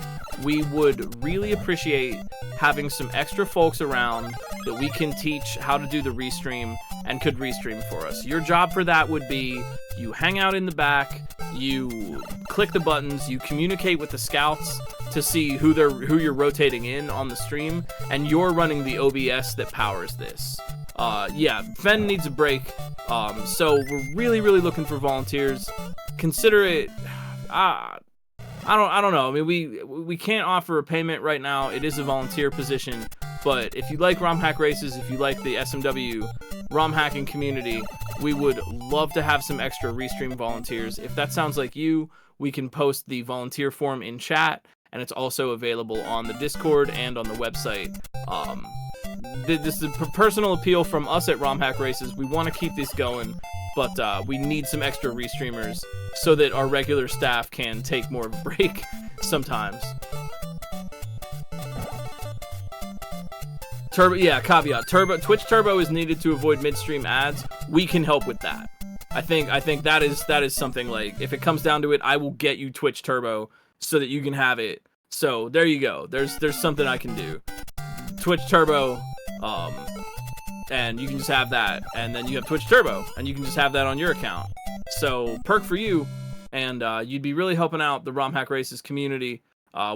we would really appreciate having some extra folks around that we can teach how to do the restream and could restream for us. Your job for that would be you hang out in the back, you click the buttons, you communicate with the scouts to see who you're rotating in on the stream, and you're running the OBS that powers this. Yeah, Fen needs a break, so we're really, really looking for volunteers. Consider it. I don't know. I mean, we can't offer a payment right now. It is a volunteer position, but if you like ROM Hack Races, if you like the SMW ROM hacking community, we would love to have some extra restream volunteers. If that sounds like you, we can post the volunteer form in chat, and it's also available on the Discord and on the website. This is a personal appeal from us at ROM Hack Races. We want to keep this going, but we need some extra restreamers so that our regular staff can take more of a break sometimes. Turbo, yeah, caveat. Twitch Turbo is needed to avoid midstream ads. We can help with that. I think that is something, like, if it comes down to it, I will get you Twitch Turbo so that you can have it. So there you go. There's something I can do. Twitch Turbo, and you can just have that, and then you have Twitch Turbo, and you can just have that on your account. So perk for you, and you'd be really helping out the ROM Hack Races community.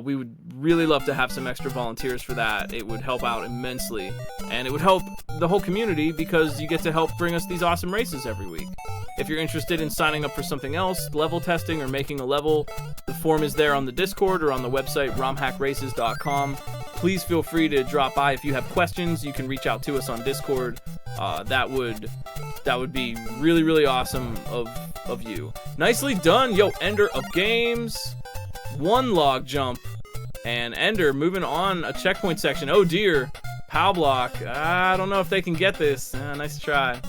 We would really love to have some extra volunteers for that. It would help out immensely, and it would help the whole community because you get to help bring us these awesome races every week. If you're interested in signing up for something else, level testing or making a level, the form is there on the Discord or on the website romhackraces.com. Please feel free to drop by. If you have questions, you can reach out to us on Discord. That would be really, really awesome of you. Nicely done, yo, Ender of Games. One log jump, and Ender moving on a checkpoint section. Oh dear, POW block. I don't know if they can get this. Nice try.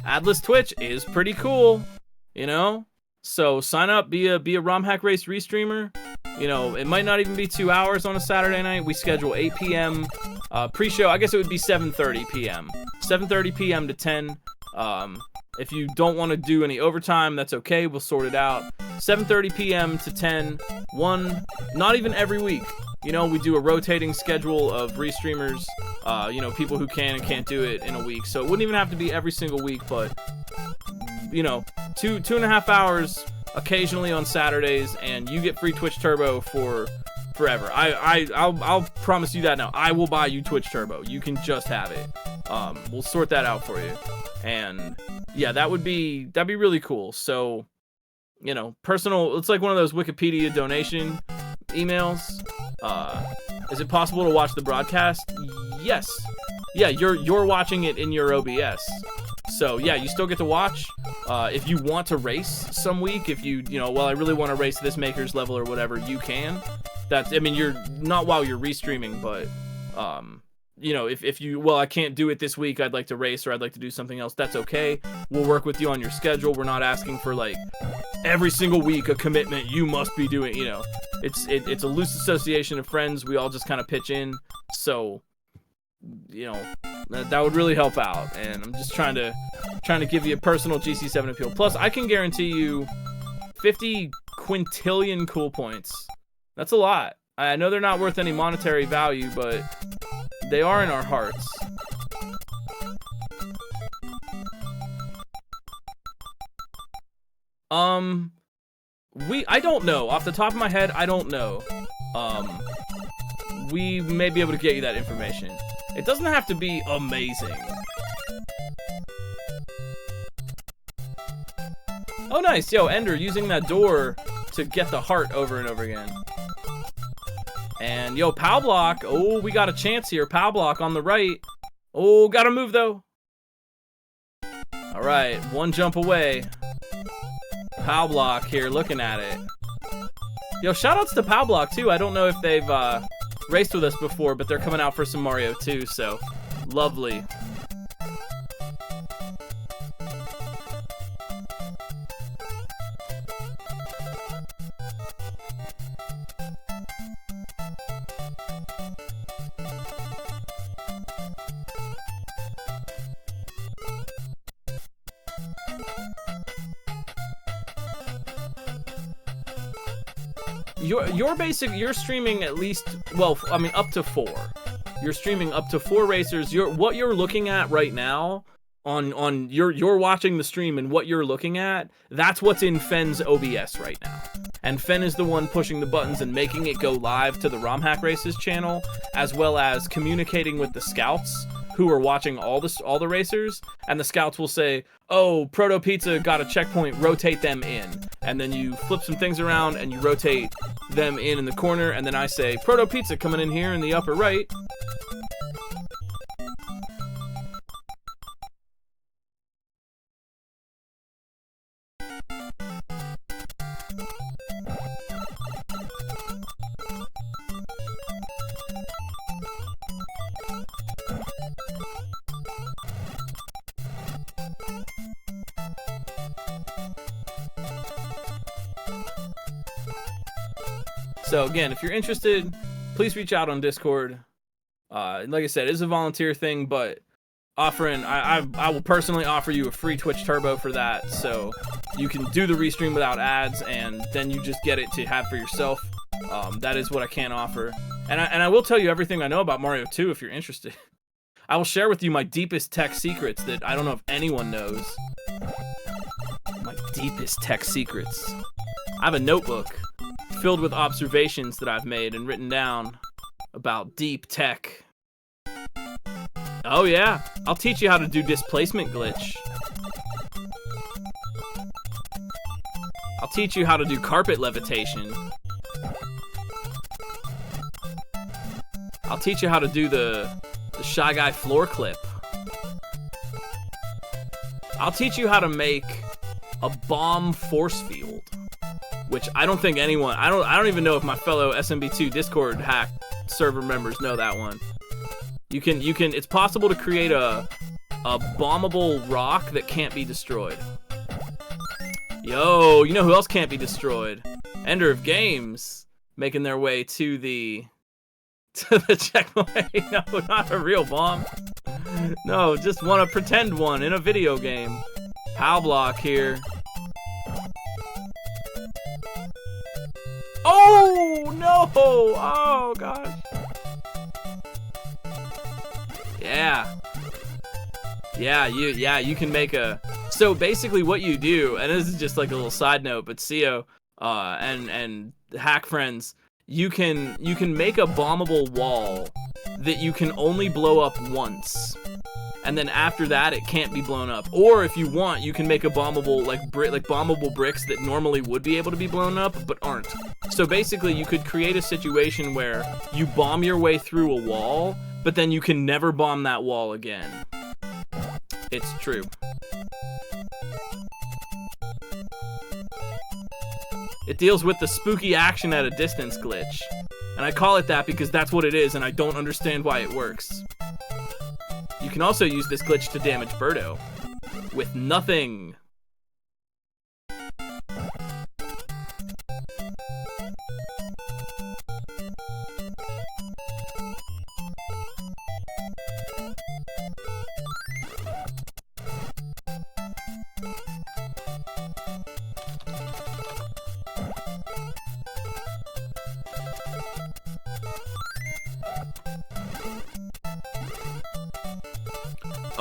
Adless Twitch is pretty cool, you know? So sign up, be a ROM Hack Race restreamer. You know, it might not even be 2 hours on a Saturday night. We schedule 8 p.m. Pre-show, I guess it would be 7:30 p.m. 7:30 p.m. to 10. If you don't want to do any overtime, that's okay. We'll sort it out. 7:30 p.m. to 10. Not even every week. You know, we do a rotating schedule of restreamers. You know, people who can and can't do it in a week. So it wouldn't even have to be every single week, but, you know, two and a half hours occasionally on Saturdays, and you get free Twitch Turbo for forever. I'll promise you that now. I will buy you Twitch Turbo. You can just have it. We'll sort that out for you. And yeah, that'd be really cool. So, you know, personal, it's like one of those Wikipedia donation emails. Is it possible to watch the broadcast? Yes. Yeah, you're watching it in your OBS. So yeah, you still get to watch. If you want to race some week, if you know, well, I really want to race this maker's level or whatever, you can. That's, I mean, you're not while you're restreaming, but you know, if you, well, I can't do it this week, I'd like to race or I'd like to do something else, that's okay. We'll work with you on your schedule. We're not asking for like every single week a commitment you must be doing, you know. It's a loose association of friends. We all just kind of pitch in. So, you know, that would really help out. And I'm just trying to give you a personal GC7 appeal. Plus, I can guarantee you 50 quintillion cool points. That's a lot. I know they're not worth any monetary value, but they are in our hearts. I don't know. Off the top of my head, I don't know. We may be able to get you that information. It doesn't have to be amazing. Oh, nice. Yo, Ender, using that door to get the heart over and over again. And, yo, Pow Block. Oh, we got a chance here. Pow Block on the right. Oh, gotta move, though. All right, one jump away. Pow Block here, looking at it. Yo, shoutouts to Pow Block, too. I don't know if they've raced with us before, but they're coming out for some Mario, too, so lovely. You're streaming at least, well, I mean, up to 4. You're streaming up to 4 racers. What you're looking at right now you're watching the stream, and what you're looking at, that's what's in Fen's OBS right now. And Fen is the one pushing the buttons and making it go live to the RomHack Races channel, as well as communicating with the scouts who are watching all the racers, and the scouts will say, oh, Proto Pizza got a checkpoint, rotate them in. And then you flip some things around and you rotate them in the corner, and then I say, Proto Pizza coming in here in the upper right. So again, if you're interested, please reach out on Discord. Like I said, it's a volunteer thing, but I will personally offer you a free Twitch Turbo for that, so you can do the restream without ads, and then you just get it to have for yourself. That is what I can offer, and I will tell you everything I know about Mario 2 if you're interested. I will share with you my deepest tech secrets that I don't know if anyone knows. My deepest tech secrets. I have a notebook filled with observations that I've made and written down about deep tech. Oh yeah, I'll teach you how to do displacement glitch. I'll teach you how to do carpet levitation. I'll teach you how to do the Shy Guy floor clip. I'll teach you how to make a bomb force field, which I don't think anyone, I don't even know if my fellow SMB2 Discord hack server members know that one. You can, it's possible to create a bombable rock that can't be destroyed. Yo, you know who else can't be destroyed? Ender of Games, making their way to the checkpoint. No, not a real bomb. No, just want to pretend one in a video game. Pow Block here. Oh no! Oh gosh. Yeah. Yeah, you can make a So basically what you do, and this is just like a little side note, but CO and hack friends, you can make a bombable wall that you can only blow up once. And then after that, it can't be blown up. Or if you want, you can make a bombable, like bombable bricks that normally would be able to be blown up, but aren't. So basically, you could create a situation where you bomb your way through a wall, but then you can never bomb that wall again. It's true. It deals with the spooky action at a distance glitch. And I call it that because that's what it is, and I don't understand why it works. You can also use this glitch to damage Birdo with nothing.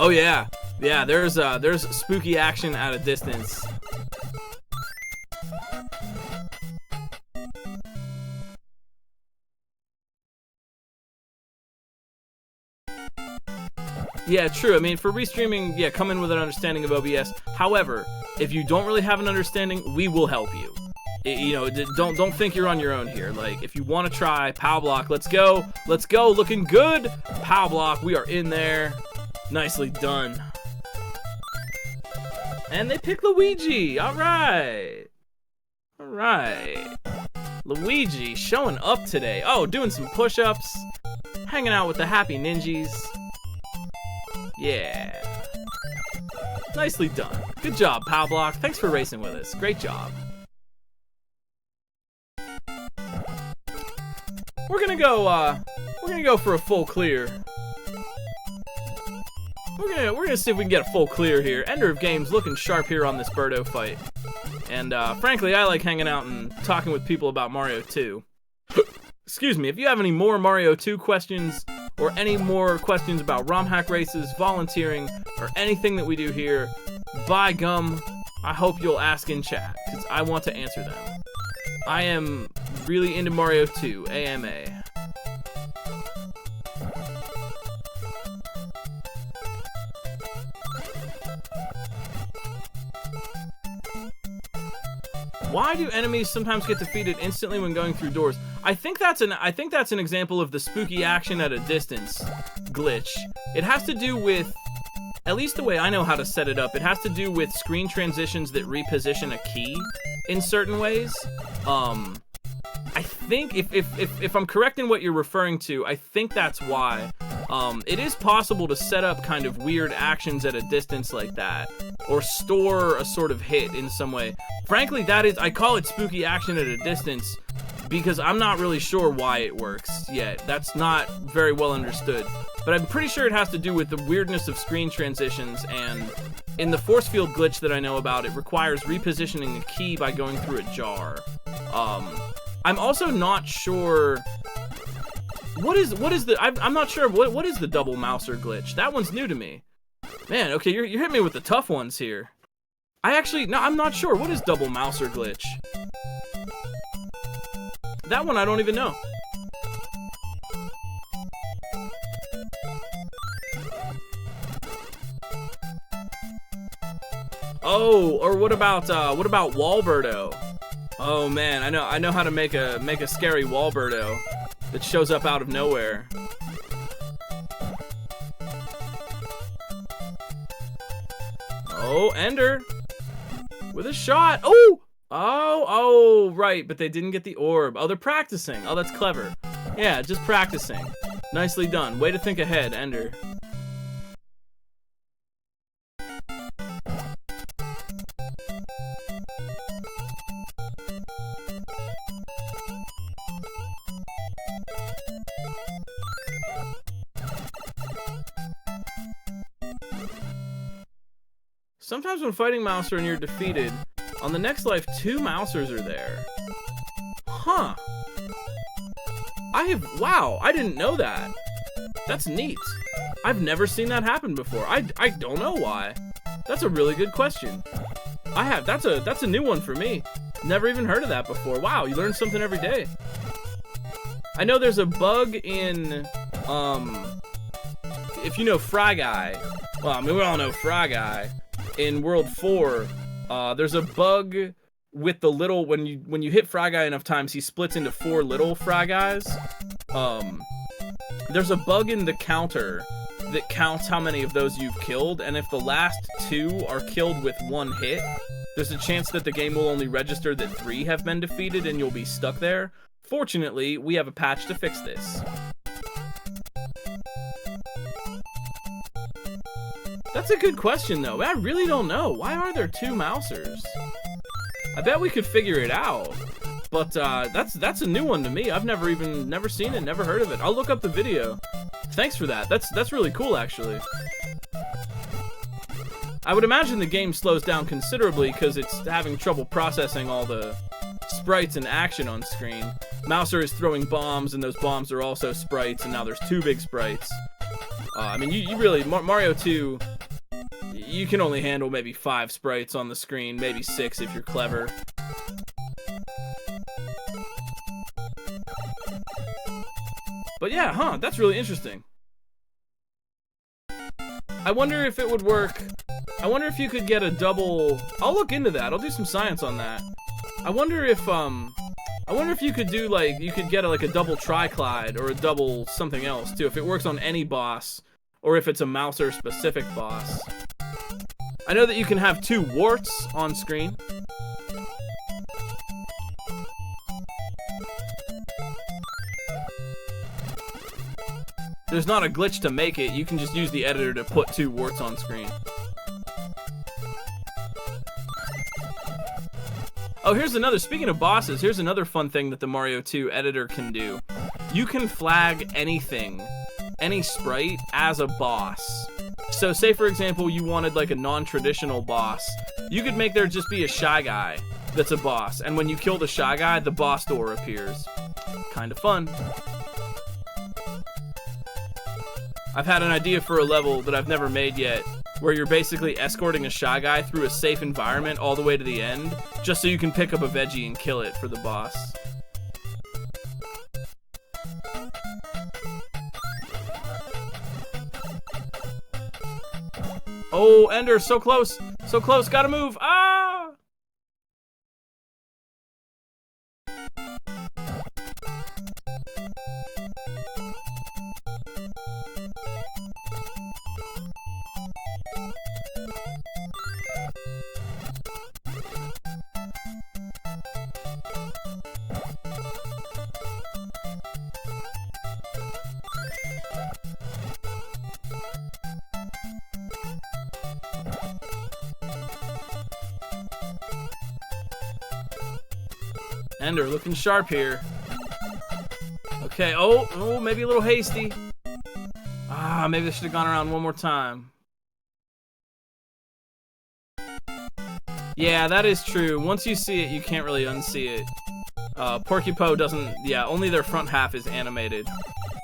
Oh yeah, yeah. There's spooky action at a distance. Yeah, true. I mean, for restreaming, yeah, come in with an understanding of OBS. However, if you don't really have an understanding, we will help you. You know, don't think you're on your own here. Like, if you want to try Pow Block, let's go, looking good. Pow Block, we are in there. Nicely done. And they pick Luigi. All right. All right. Luigi showing up today. Oh, doing some push-ups. Hanging out with the happy ninjas. Yeah. Nicely done. Good job, Pow Block. Thanks for racing with us. Great job. We're gonna go for a full clear. We're gonna see if we can get a full clear here. Ender of Games looking sharp here on this Birdo fight. And frankly, I like hanging out and talking with people about Mario 2. Excuse me, if you have any more Mario 2 questions, or any more questions about ROM hack races, volunteering, or anything that we do here, by gum, I hope you'll ask in chat, because I want to answer them. I am really into Mario 2, AMA. Why do enemies sometimes get defeated instantly when going through doors? I think that's an example of the spooky action at a distance glitch. It has to do with, at least the way I know how to set it up, it has to do with screen transitions that reposition a key in certain ways. I think if I'm correct in what you're referring to, I think that's why. It is possible to set up kind of weird actions at a distance like that, or store a sort of hit in some way. Frankly, I call it spooky action at a distance because I'm not really sure why it works yet. That's not very well understood. But I'm pretty sure it has to do with the weirdness of screen transitions, and in the force field glitch that I know about, it requires repositioning a key by going through a jar. I'm also not sure... What is the... I'm not sure what is the double mouser glitch. That one's new to me. Man, okay, you're hitting me with the tough ones here. I'm not sure. What is double mouser glitch? That one I don't even know. Oh, or what about wall Birdo? Oh man, I know how to make a scary wall Birdo that shows up out of nowhere. Oh, Ender with a shot. Oh, right, but they didn't get the orb. Oh, they're practicing. Oh, that's clever. Yeah, just practicing. Nicely done. Way to think ahead, Ender. Sometimes when fighting Mouser and you're defeated, on the next life, 2 Mousers are there. Huh. Wow, I didn't know that. That's neat. I've never seen that happen before. I don't know why. That's a really good question. That's a new one for me. Never even heard of that before. Wow, you learn something every day. I know there's a bug in, if you know Fry Guy, well, I mean, we all know Fry Guy. In World 4, there's a bug with the little, when you hit Fry Guy enough times, he splits into 4 little Fry Guys. There's a bug in the counter that counts how many of those you've killed, and if the last 2 are killed with 1 hit, there's a chance that the game will only register that 3 have been defeated and you'll be stuck there. Fortunately, we have a patch to fix this. That's a good question, though. I really don't know. Why are there 2 Mousers? I bet we could figure it out. But that's a new one to me. I've never seen it, never heard of it. I'll look up the video. Thanks for that. That's really cool, actually. I would imagine the game slows down considerably because it's having trouble processing all the sprites and action on screen. Mouser is throwing bombs, and those bombs are also sprites, and now there's 2 big sprites. I mean, you really, Mario 2, you can only handle maybe 5 sprites on the screen, maybe 6 if you're clever. But yeah, that's really interesting. I wonder if it would work. I wonder if you could get a double. I'll look into that. I'll do some science on that. I wonder if you could do, like, you could get like a double Triclide or a double something else too, if it works on any boss or if it's a Mouser specific boss. I know that you can have 2 warts on screen. There's not a glitch to make it. You can just use the editor to put 2 warts on screen. Oh, here's another, speaking of bosses, here's another fun thing that the Mario 2 editor can do. You can flag anything, any sprite, as a boss. So say, for example, you wanted like a non-traditional boss. You could make there just be a Shy Guy that's a boss, and when you kill the Shy Guy, the boss door appears. Kind of fun. I've had an idea for a level that I've never made yet, where you're basically escorting a Shy Guy through a safe environment all the way to the end, just so you can pick up a veggie and kill it for the boss. Oh, Ender, so close! So close, gotta move! Ah! Ender looking sharp here. Okay, oh, maybe a little hasty. Ah, maybe I should have gone around one more time. Yeah, that is true. Once you see it, you can't really unsee it. Porcupine doesn't, yeah, only their front half is animated.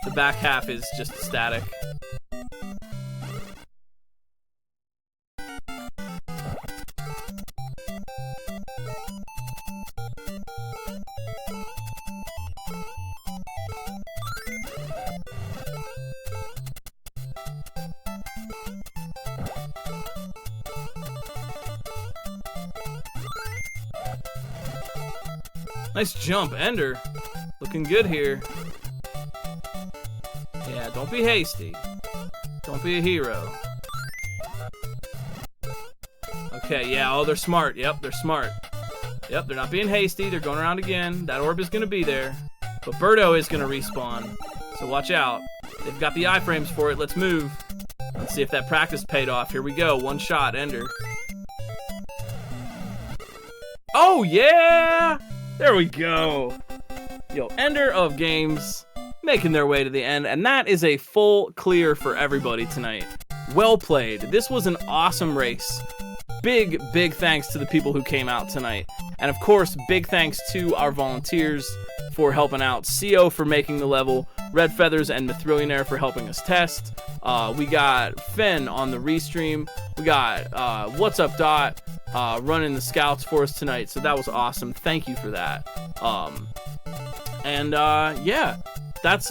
The back half is just static. Nice jump, Ender. Looking good here. Yeah, don't be hasty. Don't be a hero. Okay, yeah, oh, they're smart. Yep, they're smart. Yep, they're not being hasty. They're going around again. That orb is going to be there. But Birdo is going to respawn. So watch out. They've got the iframes for it. Let's move. Let's see if that practice paid off. Here we go. One shot, Ender. Oh, yeah! There we go. Yo, Ender of games making their way to the end, and that is a full clear for everybody tonight. Well played. This was an awesome race. Big thanks to the people who came out tonight. And of course, big thanks to our volunteers. for helping out, CO for making the level, Red Feathers and Mithrillionaire for helping us test. We got Finn on the restream. We got What's Up Dot running the scouts for us tonight, so that was awesome. Thank you for that. Yeah, that's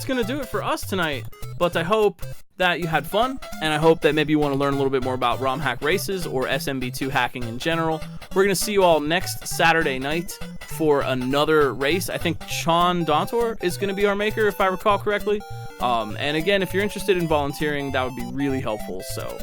gonna do it for us tonight. But I hope that you had fun, and I hope that maybe you want to learn a little bit more about ROM hack races or SMB2 hacking in general. We're gonna see you all next Saturday night for another race. I think Sean Dontor is gonna be our maker, if I recall correctly. And again, if you're interested in volunteering, that would be really helpful. So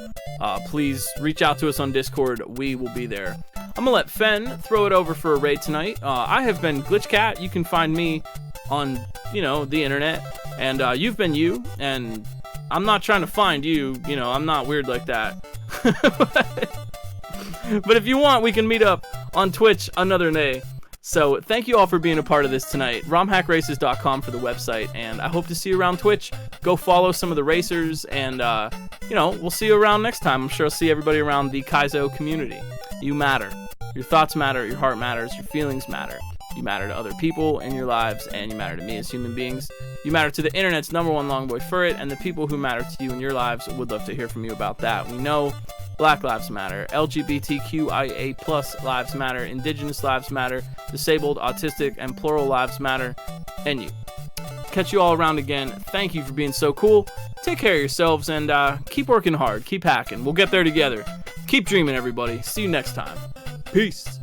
please reach out to us on Discord. We will be there. I'm gonna let Fen throw it over for a raid tonight. I have been Glitchcat. You can find me on, the internet, and you've been you, and I'm not trying to find you. I'm not weird like that. But if you want, we can meet up on Twitch another day. So thank you all for being a part of this tonight. romhackraces.com for the website, and I hope to see you around Twitch. Go follow some of the racers, and we'll see you around next time. I'm sure I'll see everybody around the Kaizo community. You matter. Your thoughts matter, your heart matters, your feelings matter. You matter to other people in your lives, and you matter to me as human beings. You matter to the internet's #1 longboy furret, and the people who matter to you in your lives. Would love to hear from you about that. We know Black Lives Matter, LGBTQIA+ lives matter, Indigenous lives matter, disabled, autistic, and plural lives matter, and you. Catch you all around again. Thank you for being so cool. Take care of yourselves, and keep working hard. Keep hacking. We'll get there together. Keep dreaming, everybody. See you next time. Peace.